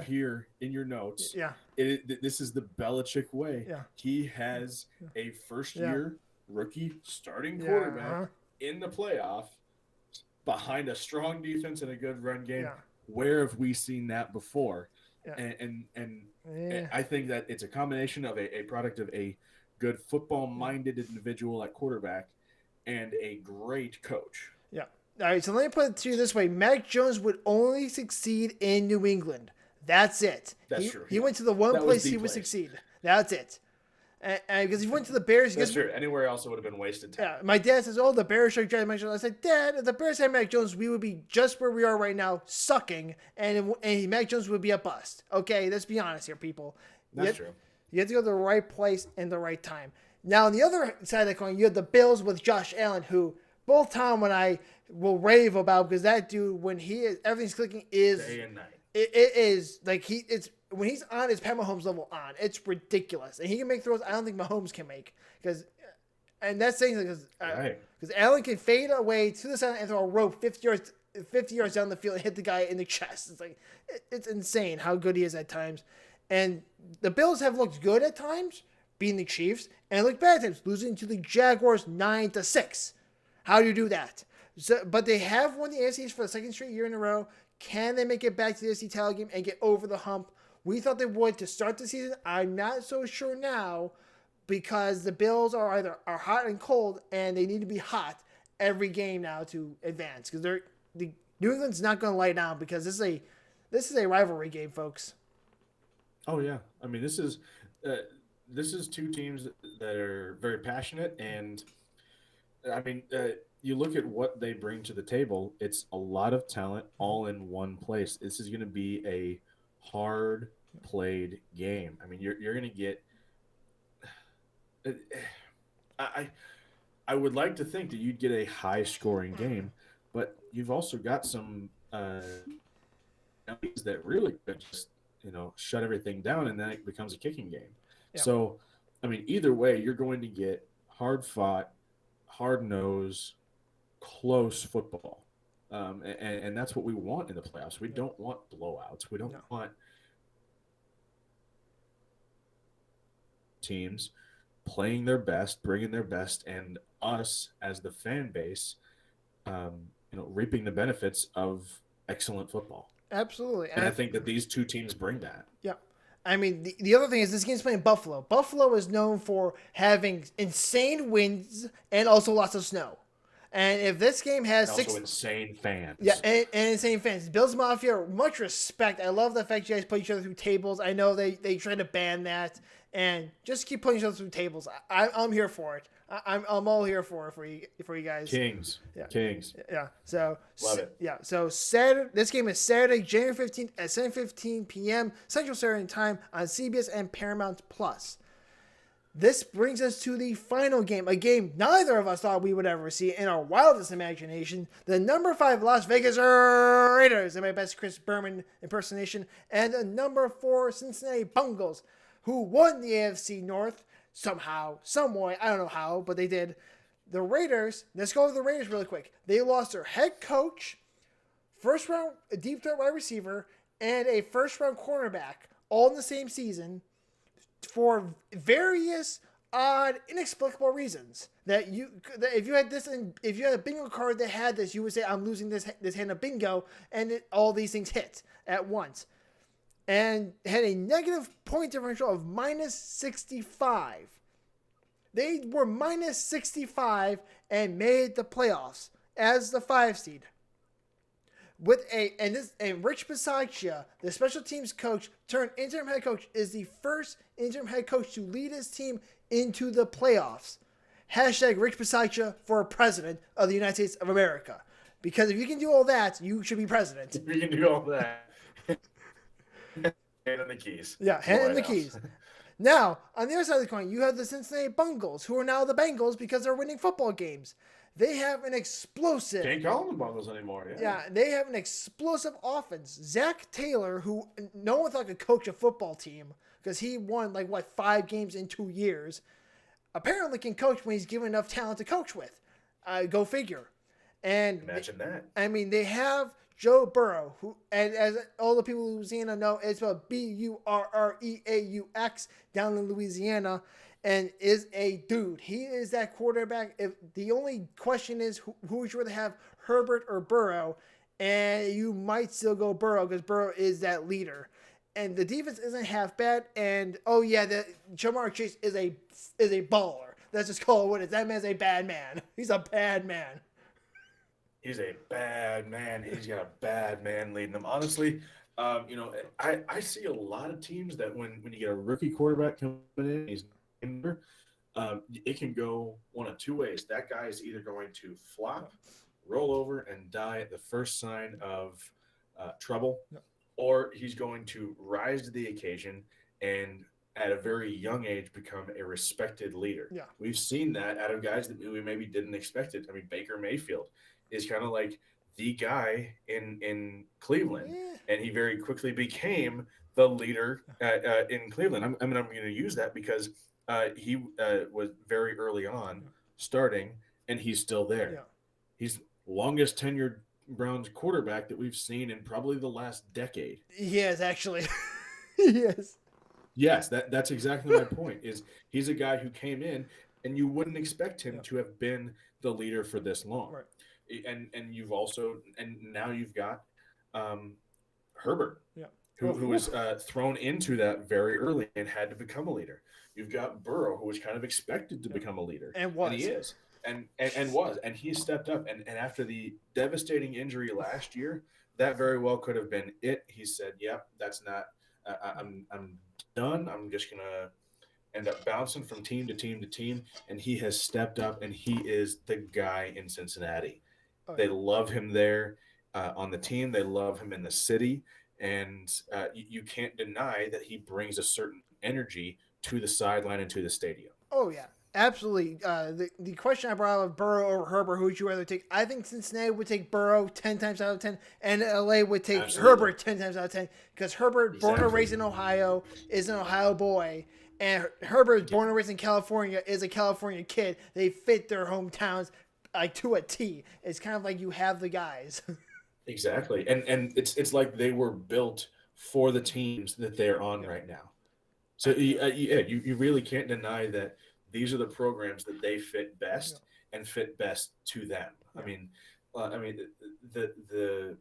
here in your notes. Yeah. This is the Belichick way. Yeah. He has a first year rookie starting quarterback in the playoff behind a strong defense and a good run game. Yeah. Where have we seen that before? Yeah. And I think that it's a combination of a product of a good football-minded individual at quarterback and a great coach. Yeah. All right, so let me put it to you this way. Mac Jones would only succeed in New England. That's it. That's true. He went to the one place he would succeed. That's it. And because he went to the Bears. That's true. Anywhere else it would have been wasted time. Yeah, my dad says, the Bears should draft Mac Jones. I said, Dad, if the Bears had Mac Jones, we would be just where we are right now, sucking, and Mac Jones would be a bust. Okay, let's be honest here, people. That's true. You have to go to the right place in the right time. Now, on the other side of the coin, you have the Bills with Josh Allen, who both Tom and I will rave about, because that dude, when everything's clicking, is day and night. It is like when he's on, it's Pat Mahomes level on. It's ridiculous, and he can make throws I don't think Mahomes can make, and that's saying because Allen can fade away to the side and throw a rope 50 yards down the field and hit the guy in the chest. It's like it's insane how good he is at times, and the Bills have looked good at times, beating the Chiefs, and looked bad at times, losing to the Jaguars 9-6. How do you do that? So, but they have won the AFC for the second straight year in a row. Can they make it back to the AFC title game and get over the hump? We thought they would to start the season. I'm not so sure now, because the Bills are hot and cold, and they need to be hot every game now to advance. Because the New England's not going to lay down, because this is a rivalry game, folks. Oh yeah, I mean this is two teams that are very passionate, and I mean you look at what they bring to the table, it's a lot of talent all in one place. This is going to be a hard played game. I mean, you're going to get. I I would like to think that you'd get a high scoring game, but you've also got some that really could just shut everything down, and then it becomes a kicking game. Yeah. So, I mean, either way, you're going to get hard fought, hard nosed, close football. And that's what we want in the playoffs. We don't want blowouts. We don't want teams playing their best, bringing their best, and us as the fan base, reaping the benefits of excellent football. Absolutely. And I think that these two teams bring that. Yeah. I mean, the other thing is this game's playing Buffalo. Buffalo is known for having insane winds and also lots of snow. And if this game has also insane fans. Yeah, and insane fans. Bills Mafia, much respect. I love the fact you guys put each other through tables. I know they try to ban that, and just keep putting each other through tables. I'm here for it. I'm all here for you guys. Kings. Yeah. Kings. Yeah. So love it. Yeah. So Saturday. This game is Saturday, January 15th at 7:15 p.m. Central Standard Time on CBS and Paramount Plus. This brings us to the final game, a game neither of us thought we would ever see in our wildest imagination. The number 5 Las Vegas Raiders, in my best Chris Berman impersonation, and the number 4 Cincinnati Bungles, who won the AFC North somehow, some way, I don't know how, but they did. The Raiders, let's go over the Raiders really quick. They lost their head coach, first round deep threat wide receiver, and a first round cornerback, all in the same season, for various odd, inexplicable reasons. That if you had this, and if you had a bingo card that had this, you would say, "I'm losing this hand of bingo," and all these things hit at once, and had a negative point differential of -65. They were -65 and made the playoffs as the 5 seed. And Rich Bisaccia, the special teams coach turned interim head coach, is the first interim head coach to lead his team into the playoffs. Hashtag Rich Bisaccia for president of the United States of America. Because if you can do all that, you should be president. If you can do all that. Hand in the keys. Yeah, hand in the keys. Now, on the other side of the coin, you have the Cincinnati Bungles, who are now the Bengals because they're winning football games. They have an explosive... Can't call them the Bungles anymore. Yeah, they have an explosive offense. Zach Taylor, who no one thought could coach a football team because he won 5 games in 2 years, apparently can coach when he's given enough talent to coach with. Go figure. And imagine that. I mean, they have Joe Burrow, who, and as all the people in Louisiana know, it's spelled Burreaux down in Louisiana, and is a dude. He is that quarterback. If the only question is who would you rather have, Herbert or Burrow, and you might still go Burrow because Burrow is that leader. And the defense isn't half bad. And Jamar Chase is a baller. Let's just call it what it is. That man's a bad man. He's a bad man. He's a bad man. He's got a bad man leading them. Honestly, I see a lot of teams that when you get a rookie quarterback coming in, he's it can go one of two ways. That guy is either going to flop, roll over, and die at the first sign of trouble, or he's going to rise to the occasion and at a very young age become a respected leader. Yeah. We've seen that out of guys that we maybe didn't expect it. I mean, Baker Mayfield is kind of like the guy in Cleveland, and he very quickly became the leader in Cleveland. I'm going to use that because he was very early on starting, and he's still there. Yeah. He's longest tenured Browns quarterback that we've seen in probably the last decade. He is, actually. He is. Yes, that's exactly my point. Is he's a guy who came in, and you wouldn't expect him to have been the leader for this long. Right. And now you've got Herbert, who was thrown into that very early and had to become a leader. You've got Burrow, who was kind of expected to become a leader, and he is, and he stepped up. And after the devastating injury last year, that very well could have been it. He said, "Yep, that's not. I'm done. I'm just gonna end up bouncing from team to team to team, and he has stepped up, and he is the guy in Cincinnati. Oh They yeah. love him there on the team. They love him in the city, and you can't deny that he brings a certain energy to the sideline and to the stadium. Oh yeah, absolutely. The question I brought up of Burrow over Herbert, who would you rather take? I think Cincinnati would take Burrow 10 times out of 10, and LA would take Absolutely. Herbert 10 times out of 10 because Herbert, born and Exactly. raised in Ohio, is an Ohio boy, and Herbert, Yeah. born and raised in California, is a California kid. They fit their hometowns like to a T. It's kind of like you have the guys. Exactly. And it's like they were built for the teams that they're on Yeah. right now. So yeah, you really can't deny that these are the programs that they fit Yeah. best and fit best to them. Yeah. I mean, the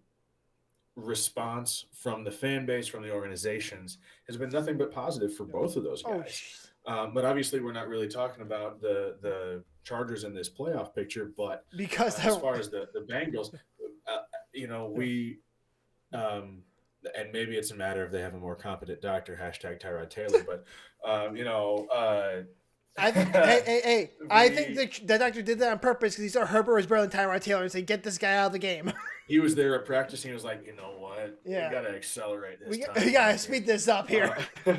response from the fan base, from the organizations, has been nothing but positive for both of those Oh, guys. But obviously, we're not really talking about the Chargers in this playoff picture. But because as far as the Bengals, we and maybe it's a matter of they have a more competent doctor. Hashtag Tyrod Taylor. But I think, hey, I think we, the doctor did that on purpose because he saw Herbert was better than Tyrod Taylor and said, "Get this guy out of the game." he was there at practice. And he was like, you know what? Yeah. We got to accelerate this. We gotta speed this up here. We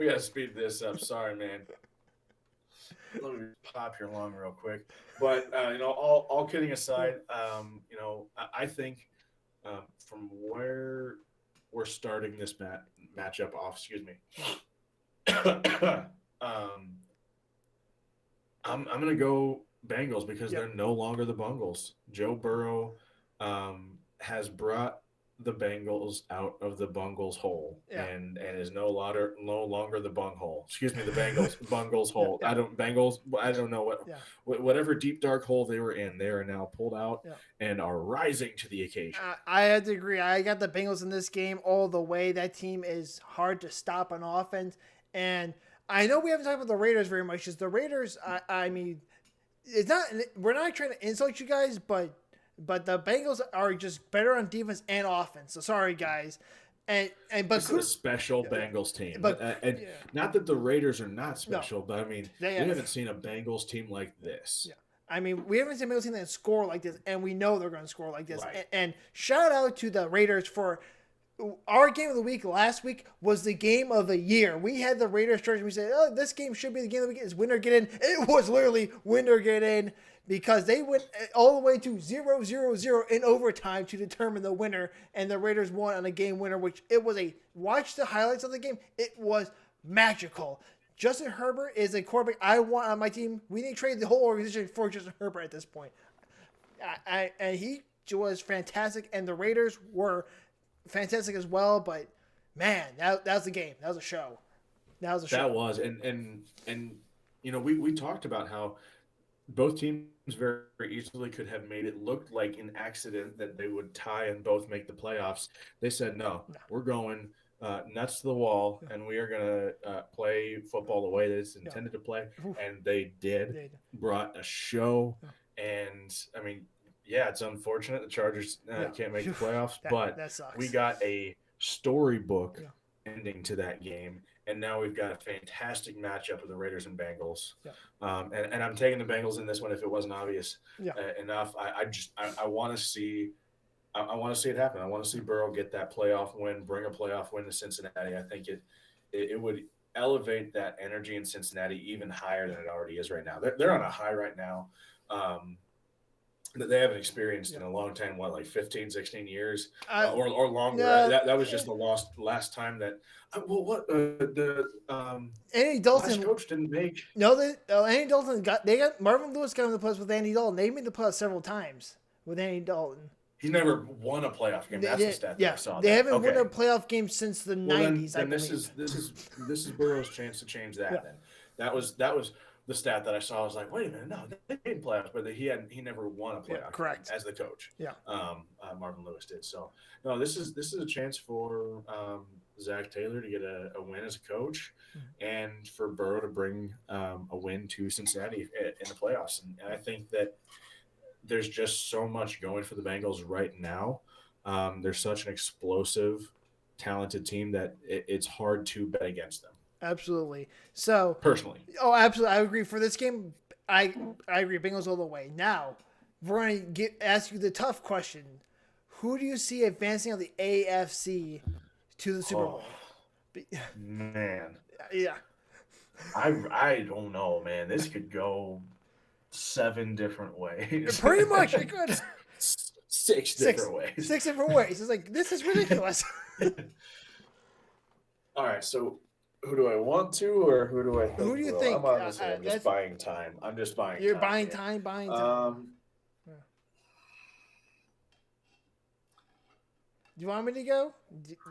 got to speed this up. Sorry, man. Let me pop your lung real quick. But all kidding aside, I think from where we're starting this matchup off, excuse me. I'm gonna go Bengals because they're no longer the Bungles. Joe Burrow has brought the Bengals out of the Bungles hole and is no longer the bung hole. Excuse me, the Bungles hole. I don't know whatever deep dark hole they were in, they are now pulled out and are rising to the occasion. I had to agree. I got the Bengals in this game all the way. That team is hard to stop on offense, and I know we haven't talked about the Raiders very much. Because the Raiders, I mean, it's not. We're not trying to insult you guys, but the Bengals are just better on defense and offense. So sorry, guys. But this is a special Bengals team. But not that the Raiders are not special, but I mean, we haven't seen a Bengals team like this. Yeah. I mean, we haven't seen a Bengals team that score like this, and we know they're going to score like this. Right. And shout out to the Raiders for our game of the week last week was the game of the year. We had the Raiders Chargers. We said, "Oh, this game should be the game of the week. It's win or get in." It was literally win or get in because they went all the way to 0-0-0 in overtime to determine the winner, and the Raiders won on a game winner. Which it was watch the highlights of the game. It was magical. Justin Herbert is a quarterback I want on my team. We need to trade the whole organization for Justin Herbert at this point. And he was fantastic, and the Raiders were fantastic as well, but man, that was the game. That was a show. That was, and we talked about how both teams very easily could have made it look like an accident that they would tie and both make the playoffs. They said no. We're going nuts to the wall, and we are going to play football the way that it's intended to play, and they did. Brought a show, and I mean. Yeah, it's unfortunate the Chargers can't make the playoffs, but that sucks. We got a storybook ending to that game, and now we've got a fantastic matchup of the Raiders and Bengals. Yeah. And I'm taking the Bengals in this one if it wasn't obvious enough. I want to see. I want to see it happen. I want to see Burrow get that playoff win, bring a playoff win to Cincinnati. I think it would elevate that energy in Cincinnati even higher than it already is right now. They're on a high right now. That they haven't experienced in a long time, like 15, 16 years or longer. That was just the last time that Andy Dalton last coach didn't make. No, Andy Dalton got Marvin Lewis got in the playoffs with Andy Dalton. They made the playoffs several times with Andy Dalton. He never won a playoff game. That's the stat that I saw. They haven't won a playoff game since the 90s. Then this is Burrow's chance to change that. Then that was the stat that I saw. I was like, wait a minute, no, they made playoffs, but he never won a playoff game as the coach. Yeah. Marvin Lewis did. So no, this is a chance for Zach Taylor to get a win as a coach, and for Burrow to bring a win to Cincinnati in the playoffs. And I think that there's just so much going for the Bengals right now. They're such an explosive, talented team that it's hard to bet against them. Absolutely. So, personally. oh, absolutely, I agree. For this game, I agree. Bengals all the way. Now, we're going to ask you the tough question: who do you see advancing on the AFC to the Super Oh Bowl? man, Yeah, I don't know, man. This could go 7 different ways. pretty much. It could 6 six different ways. six different ways. It's like this is ridiculous. All right, so who do I want to, or who do I Who think do you will? I'm think? honestly, I'm just That's buying time. I'm just buying you're time buying here. time, buying time. Um, Yeah. Do you want me to go?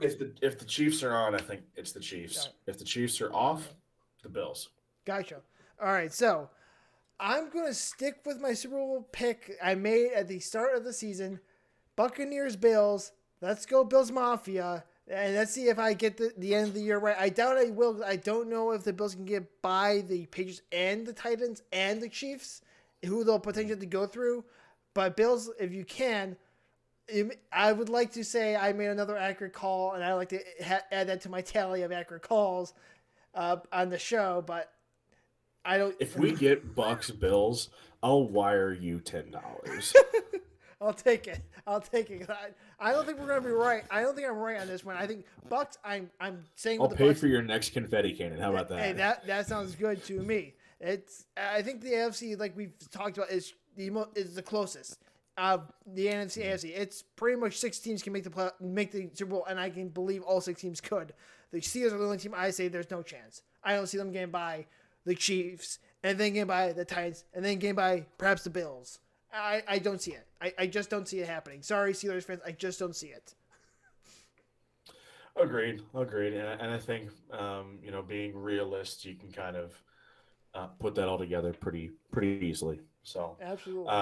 if the Chiefs are on, I think it's the Chiefs. Right. If the Chiefs are off, the Bills. Gotcha. All right, so I'm gonna stick with my Super Bowl pick I made at the start of the season. Buccaneers, Bills. Let's go, Bills Mafia. And let's see if I get the end of the year right. I doubt I will. I don't know if the Bills can get by the Patriots and the Titans and the Chiefs, who they'll potentially have to go through. But Bills, if you can, I would like to say I made another accurate call, and I'd like to add that to my tally of accurate calls on the show. But I don't. If we get Bucks Bills, I'll wire you $10. I'll take it. I'll take it. I don't think we're gonna be right. I don't think I'm right on this one. I think Bucks. I'm saying I'll with the pay Bucks. for your next confetti cannon. How about that? Hey, that sounds good to me. I think the AFC, like we've talked about, is the closest. The NFC AFC. It's pretty much 6 teams can make the Super Bowl, and I can believe all 6 teams could. The Steelers are the only team I say there's no chance. I don't see them getting by the Chiefs, and then getting by the Titans, and then getting by perhaps the Bills. I don't see it. I just don't see it happening. Sorry, Steelers fans. I just don't see it. Agreed. And I think, being realist, you can kind of put that all together pretty easily. So, Absolutely.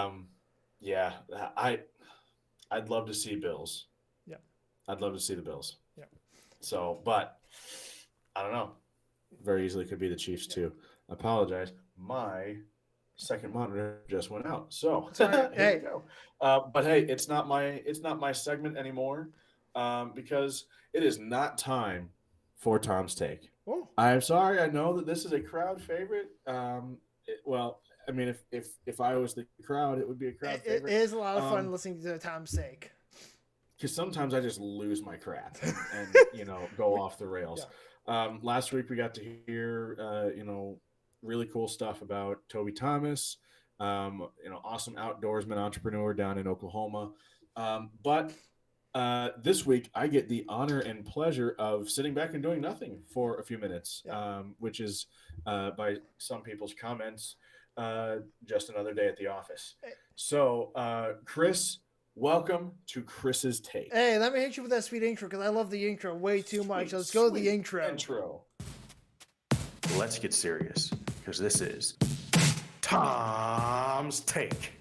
yeah, I'd love to see Bills. Yeah. I'd love to see the Bills. Yeah. So, but I don't know. Very easily could be the Chiefs too. I apologize. My second monitor just went out. So Sorry. here Hey. we go. But hey, it's not my segment anymore because it is not time for Tom's take. Oh. I'm sorry. I know that this is a crowd favorite. Well, I mean, if I was the crowd, it would be a crowd favorite. It is a lot of fun listening to Tom's sake. Because sometimes I just lose my crap and go off the rails. Yeah. Last week we got to hear really cool stuff about Toby Thomas, awesome outdoorsman entrepreneur down in Oklahoma. But this week I get the honor and pleasure of sitting back and doing nothing for a few minutes, which is by some people's comments, just another day at the office. So, Chris, welcome to Chris's Take. Hey, let me hit you with that sweet intro because I love the intro way too much. Let's go to the intro. Let's get serious because this is Tom's Take.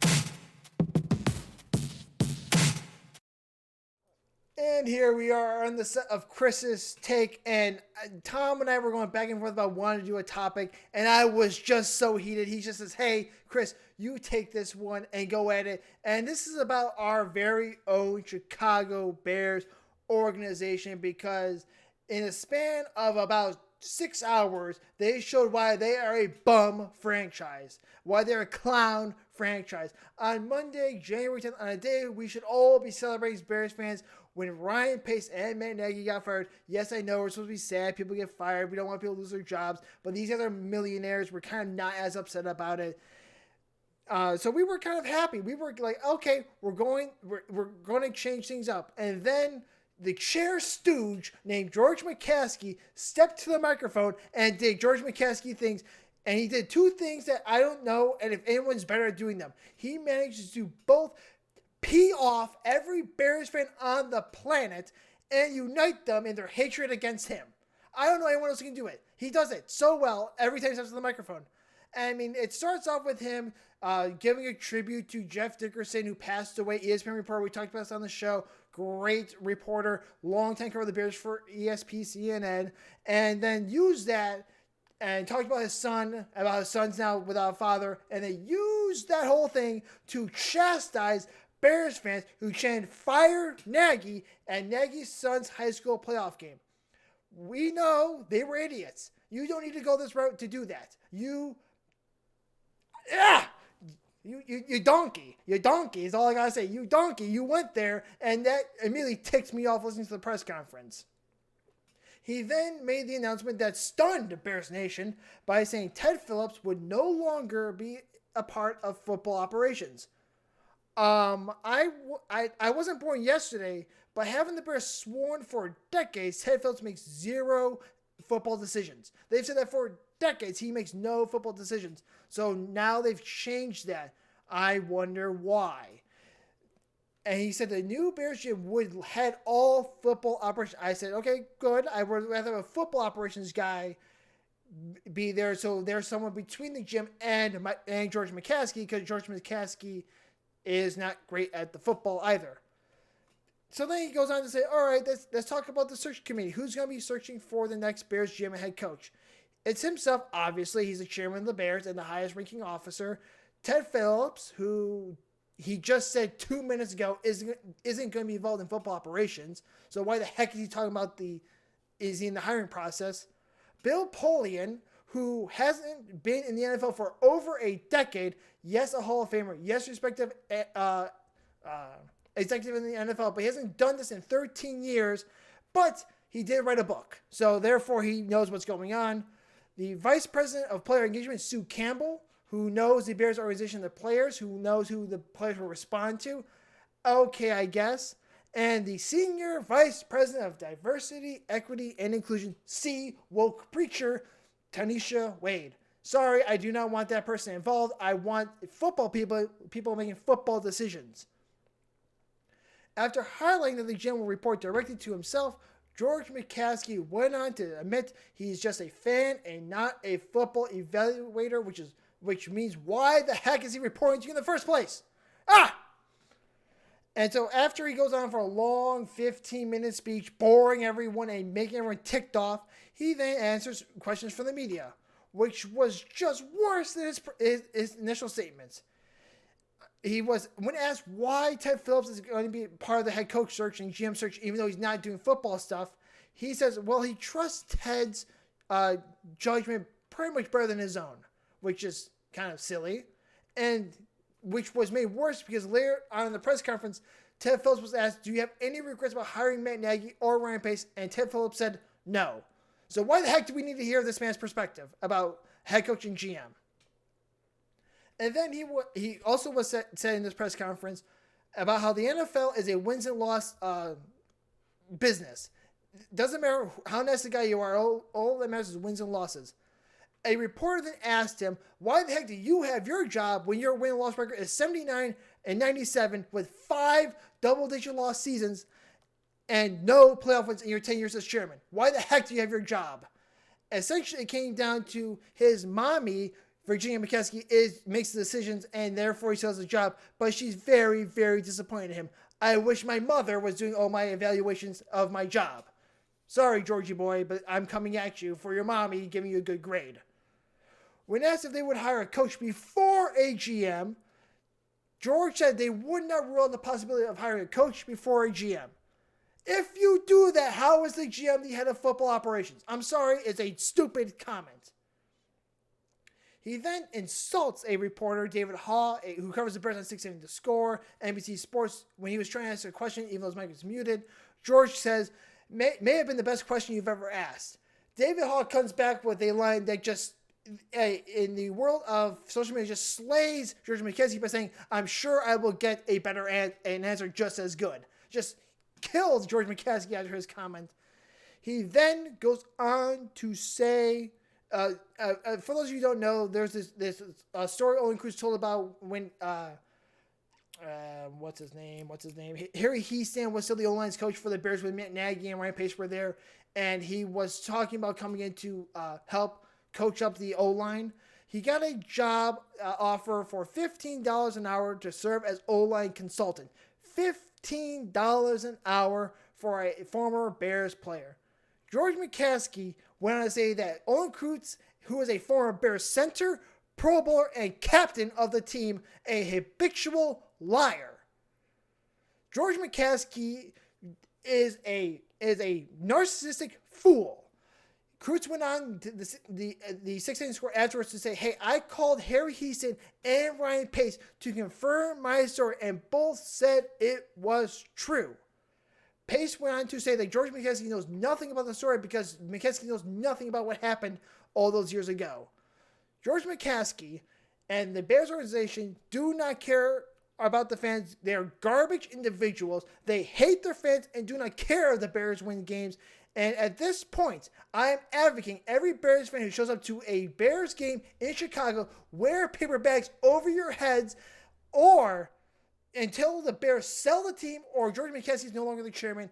And here we are on the set of Chris's Take, and Tom and I were going back and forth about wanting to do a topic, and I was just so heated. He just says, hey, Chris, you take this one and go at it. And this is about our very own Chicago Bears organization because in a span of about 6 hours, they showed why they are a bum franchise, why they're a clown franchise. On Monday, January 10th, on a day we should all be celebrating as Bears fans, when Ryan Pace and Matt Nagy got fired. Yes, I know we're supposed to be sad. People get fired. We don't want people to lose their jobs. But these guys are millionaires. We're kind of not as upset about it. So we were kind of happy. We were like, okay, we're going to change things up. And then the chair stooge named George McCaskey stepped to the microphone and did George McCaskey things. And he did 2 things that I don't know, and if anyone's better at doing them. He managed to do both. Pee off every Bears fan on the planet and unite them in their hatred against him. I don't know anyone else who can do it. He does it so well every time he steps to the microphone. I mean, it starts off with him giving a tribute to Jeff Dickerson, who passed away. ESPN reporter, we talked about this on the show. Great reporter, long time cover the Bears for CNN, and then used that and talked about his son's now without a father, and they used that whole thing to chastise Bears fans who chanted "Fire Nagy" at Nagy's son's high school playoff game. We know they were idiots. You don't need to go this route to do that. You donkey. You donkey is all I gotta say. You donkey. You went there, and that immediately ticked me off listening to the press conference. He then made the announcement that stunned Bears Nation by saying Ted Phillips would no longer be a part of football operations. I wasn't born yesterday, but having the Bears sworn for decades, Ted Phillips makes zero football decisions. They've said that for decades. He makes no football decisions. So now they've changed that. I wonder why. And he said the new Bears GM would head all football operations. I said, okay, good. I would rather have a football operations guy be there. So there's someone between the GM and George McCaskey, because George McCaskey is not great at the football either. So then he goes on to say, all right, let's talk about the search committee. Who's going to be searching for the next Bears GM and head coach? It's himself, obviously. He's the chairman of the Bears and the highest ranking officer. Ted Phillips, who he just said 2 minutes ago isn't going to be involved in football operations. So why the heck is he talking about is he in the hiring process? Bill Polian, who hasn't been in the NFL for over a decade. Yes, a Hall of Famer. Yes, respected executive in the NFL, but he hasn't done this in 13 years. But he did write a book. So therefore, he knows what's going on. The vice president of player engagement, Sue Campbell, who knows the Bears organization, the players, who knows who the players will respond to. Okay, I guess. And the senior vice president of diversity, equity, and inclusion, woke preacher, Tanisha Wade. Sorry, I do not want that person involved. I want football people making football decisions. After highlighting that the GM will report directly to himself, George McCaskey went on to admit he's just a fan and not a football evaluator, which means why the heck is he reporting to you in the first place? And so after he goes on for a long 15-minute speech, boring everyone and making everyone ticked off, he then answers questions from the media, which was just worse than his initial statements. When asked why Ted Phillips is going to be part of the head coach search and GM search, even though he's not doing football stuff, he says, well, he trusts Ted's judgment pretty much better than his own, which is kind of silly, and which was made worse because later on in the press conference, Ted Phillips was asked, do you have any regrets about hiring Matt Nagy or Ryan Pace? And Ted Phillips said, no. So why the heck do we need to hear this man's perspective about head coach and GM? And then he also was said in this press conference about how the NFL is a wins and loss business. Doesn't matter how nice a guy you are, all that matters is wins and losses. A reporter then asked him, why the heck do you have your job when your win and loss record is 79-97 with 5 double-digit loss seasons and no playoff wins in your 10 years as chairman? Why the heck do you have your job? Essentially, it came down to his mommy, Virginia McCaskey, makes the decisions, and therefore he still has a job, but she's very, very disappointed in him. I wish my mother was doing all my evaluations of my job. Sorry, Georgie boy, but I'm coming at you for your mommy giving you a good grade. When asked if they would hire a coach before a GM, George said they would not rule out the possibility of hiring a coach before a GM. If you do that, how is the GM the head of football operations? I'm sorry, it's a stupid comment. He then insults a reporter, David Haw, who covers the Bears on 670 The Score, NBC Sports, when he was trying to answer a question, even though his mic was muted. George says, may have been the best question you've ever asked. David Haw comes back with a line that just, in the world of social media, just slays George McCaskey by saying, I'm sure I will get a better an answer just as good. Just kills George McCaskey after his comment. He then goes on to say, for those of you who don't know, there's this story Olin Cruz told about when what's his name? Harry Heastand was still the O-line's coach for the Bears when Matt Nagy and Ryan Pace were there, and he was talking about coming in to help coach up the O-line. He got a job offer for $15 an hour to serve as O-line consultant. $15 an hour for a former Bears player. George McCaskey went on to say that Olin Cruz, who is a former Bears center, Pro Bowler, and captain of the team, a habitual liar. George McCaskey is a narcissistic fool. Cruz went on to the 6-inning score afterwards to say, hey, I called Harry Heason and Ryan Pace to confirm my story, and both said it was true. Pace went on to say that George McCaskey knows nothing about the story because McCaskey knows nothing about what happened all those years ago. George McCaskey and the Bears organization do not care about the fans. They are garbage individuals. They hate their fans and do not care if the Bears win games. And at this point, I am advocating every Bears fan who shows up to a Bears game in Chicago, wear paper bags over your heads, or until the Bears sell the team or George McCaskey is no longer the chairman,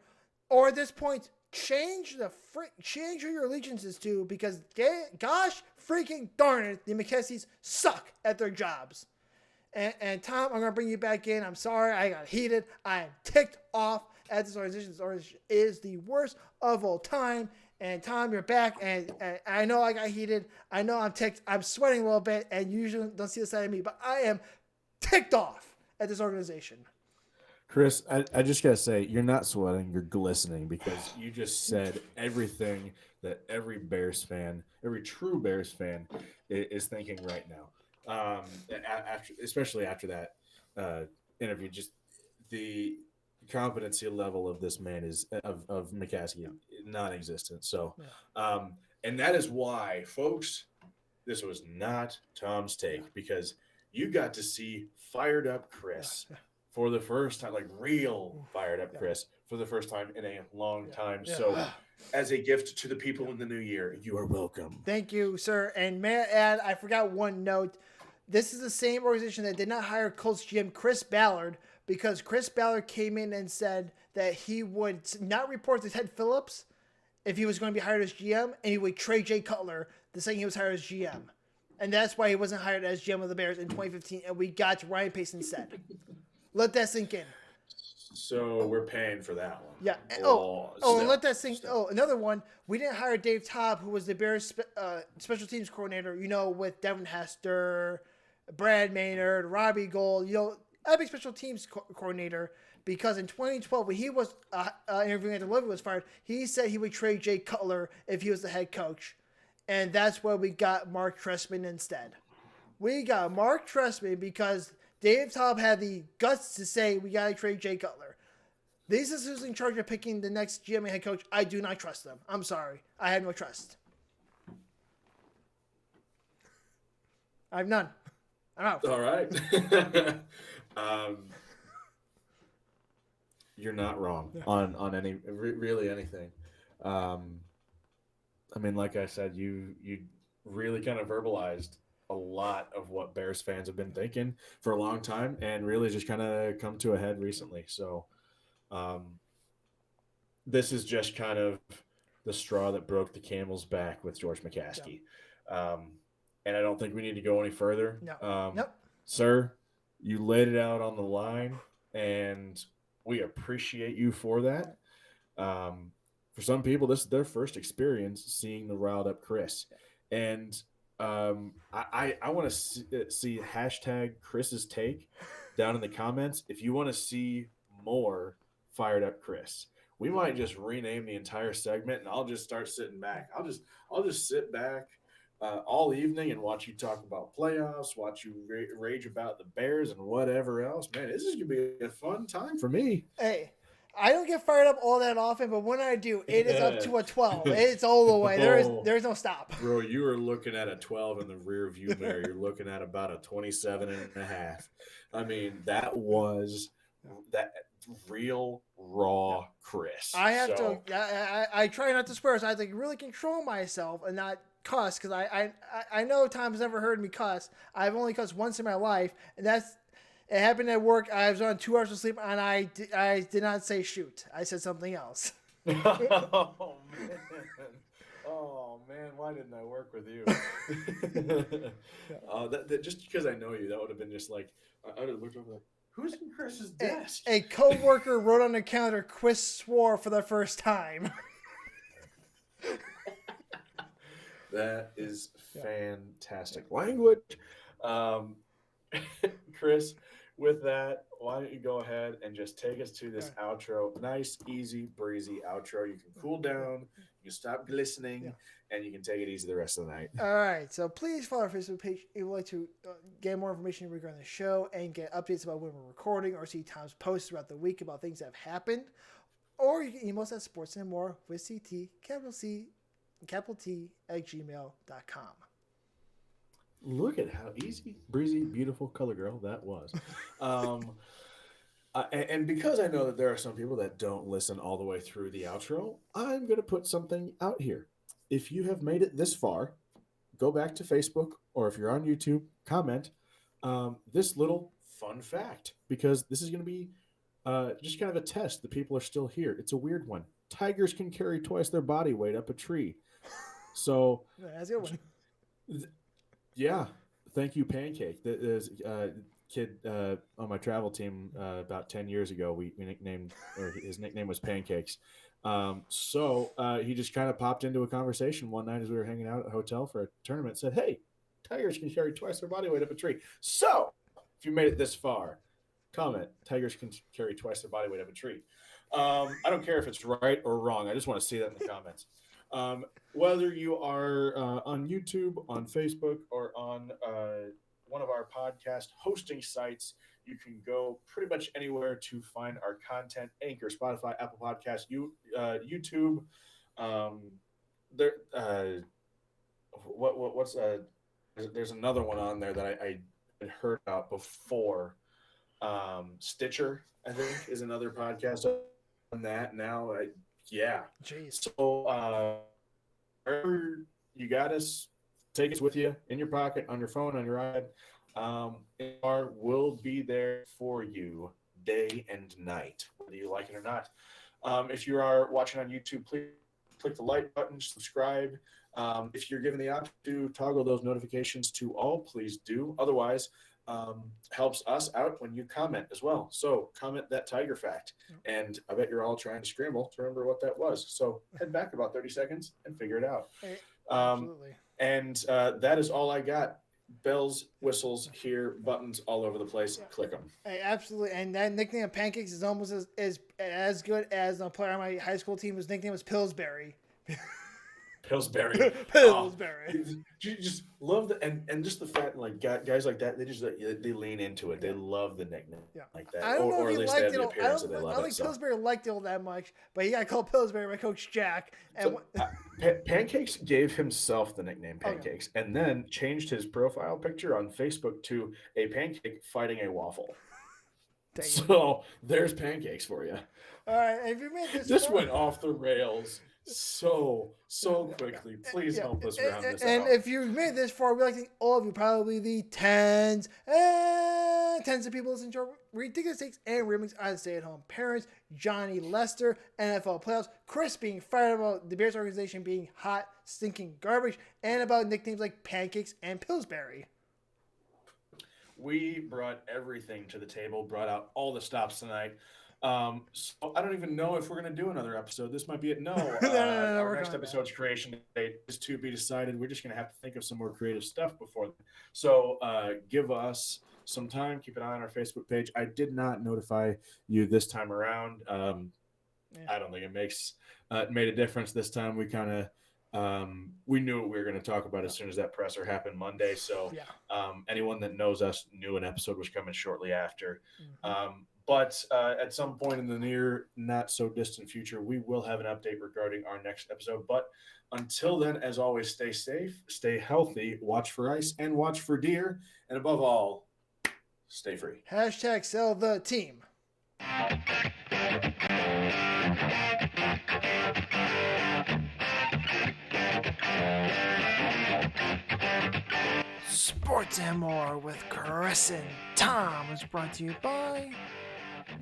or at this point, change who your allegiance is to, because gosh freaking darn it, the McCaskeys suck at their jobs. And Tom, I'm going to bring you back in. I'm sorry, I got heated. I am ticked off at this organization. This organization is the worst of all time. And Tom, you're back, and I know I got heated. I know I'm ticked. I'm sweating a little bit, and you usually don't see the side of me, but I am ticked off at this organization. Chris, I just got to say, you're not sweating, you're glistening, because you just said everything that every Bears fan, every true Bears fan is thinking right now. Especially after that interview, just the competency level of this man is of McCaskey non-existent. So, and that is why, folks, this was not Tom's take, because you got to see fired up Chris for the first time, like real fired up Chris for the first time in a long time. So, as a gift to the people in the new year, you are welcome. Thank you, sir. And may I add, I forgot one note. This is the same organization that did not hire Colts GM Chris Ballard, because Chris Ballard came in and said that he would not report to Ted Phillips if he was going to be hired as GM, and he would trade Jay Cutler the second he was hired as GM. And that's why he wasn't hired as GM of the Bears in 2015, and we got Ryan Pace instead. Let that sink in. So we're paying for that one. Yeah. And let that sink. Oh, another one. We didn't hire Dave Taub, who was the Bears special teams coordinator, with Devin Hester, Brad Maynard, Robbie Gould, epic special teams coordinator, because in 2012, when he was interviewing after Levy was fired, he said he would trade Jay Cutler if he was the head coach. And that's why we got Mark Trestman instead. We got Mark Trestman because Dave Taub had the guts to say we got to trade Jay Cutler. These is who's in charge of picking the next GM and head coach. I do not trust them. I'm sorry. I have no trust. I have none. I'm out. All right. You're not wrong on any really anything. I mean, like I said, you really kind of verbalized a lot of what Bears fans have been thinking for a long time, and really just kind of come to a head recently. So, this is just kind of the straw that broke the camel's back with George McCaskey. And I don't think we need to go any further. No. Nope. Sir, you laid it out on the line, and we appreciate you for that. For some people, this is their first experience seeing the riled up Chris. And I want to see hashtag Chris's take down in the comments. If you want to see more fired up Chris, we might just rename the entire segment, and I'll just start sitting back. I'll just sit back all evening and watch you talk about playoffs, watch you rage about the Bears and whatever else. Man, this is gonna be a fun time for me. Hey, I don't get fired up all that often, but when I do, it is up to a 12. It's all the way. There's no stop. Bro, you are looking at a 12 in the rear view mirror. You're looking at about a 27 and a half. I mean, that was that real raw Chris. I try not to swear, so I have to really control myself and not cuss, because I know Tom's never heard me cuss. I've only cussed once in my life, and it happened at work. I was on 2 hours of sleep, and I did not say shoot. I said something else. Oh man, why didn't I work with you? Just because I know you, that would have been just like I would have looked over like, who's in Chris's desk? A coworker wrote on the calendar, Chris swore for the first time. That is fantastic language. Chris, with that, why don't you go ahead and just take us to this outro? Nice, easy, breezy outro. You can cool down, you can stop glistening, and you can take it easy the rest of the night. All right, so please follow our Facebook page if you'd like to get more information regarding the show and get updates about when we're recording or see Tom's posts throughout the week about things that have happened. Or you can email us at sportsandmore with CT, capital C, capital T, at gmail.com. Look at how easy, breezy, beautiful color girl that was. And because I know that there are some people that don't listen all the way through the outro, I'm going to put something out here. If you have made it this far, go back to Facebook, or if you're on YouTube, comment this little fun fact, because this is going to be just kind of a test. The people are still here. It's a weird one. Tigers can carry twice their body weight up a tree. So that's a good one. Yeah, thank you, Pancake. There's a kid on my travel team about 10 years ago. We nicknamed, or his nickname was Pancakes. So he just kind of popped into a conversation one night as we were hanging out at a hotel for a tournament. Said, "Hey, tigers can carry twice their body weight up a tree." So if you made it this far, comment: tigers can carry twice their body weight up a tree. I don't care if it's right or wrong. I just want to see that in the comments. Whether you are on YouTube, on Facebook, or on one of our podcast hosting sites, you can go pretty much anywhere to find our content. Anchor, Spotify, Apple Podcasts, YouTube. There's another one on there that I had heard about before. Stitcher, I think, is another podcast on that now. Yeah. Jeez. So wherever you got us, take us with you in your pocket, on your phone, on your iPad. We'll be there for you day and night, whether you like it or not. If you are watching on YouTube, please click the like button, subscribe. If you're given the option to toggle those notifications to all, please do. Otherwise, helps us out when you comment as well. So comment that tiger fact, and I bet you're all trying to scramble to remember what that was. So head back about 30 seconds and figure it out. Absolutely. And that is all I got. Bells, whistles here, buttons all over the place. Click them. Hey, absolutely. And that nickname of Pancakes is almost as good as a player on my high school team whose nickname was Pillsbury. Pillsbury. Pillsbury. You just love the and just the fact, like, guys like that, they lean into it. They love the nickname like that. I don't know or if at he least they have liked the it. appearance that they I love don't it. think So. Pillsbury liked it all that much, but he got called Pillsbury by Coach Jack. And Pancakes gave himself the nickname Pancakes, and then changed his profile picture on Facebook to a pancake fighting a waffle. So there's Pancakes for you. All right, if you made this went off the rails so quickly. Please help us round this out. And if you made this far, we'd like to thank all of you, probably the tens of people listening to our ridiculous takes and remix on stay-at-home parents, Jon Lester, NFL playoffs, Chris being fired about the Bears organization being hot, stinking garbage, and about nicknames like Pancakes and Pillsbury. We brought everything to the table, brought out all the stops tonight. So I don't even know if we're going to do another episode. This might be it. No, our next episode's creation date is to be decided. We're just going to have to think of some more creative stuff before. So give us some time. Keep an eye on our Facebook page. I did not notify you this time around. I don't think it made a difference this time. We kind of we knew what we were going to talk about as soon as that presser happened Monday. So anyone that knows us knew an episode was coming shortly after. But at some point in the near, not so distant future, we will have an update regarding our next episode. But until then, as always, stay safe, stay healthy, watch for ice and watch for deer. And above all, stay free. # sell the team. Sports and More with Chris and Tom is brought to you by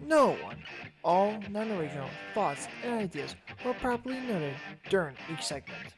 no one. All non-original thoughts and ideas were properly noted during each segment.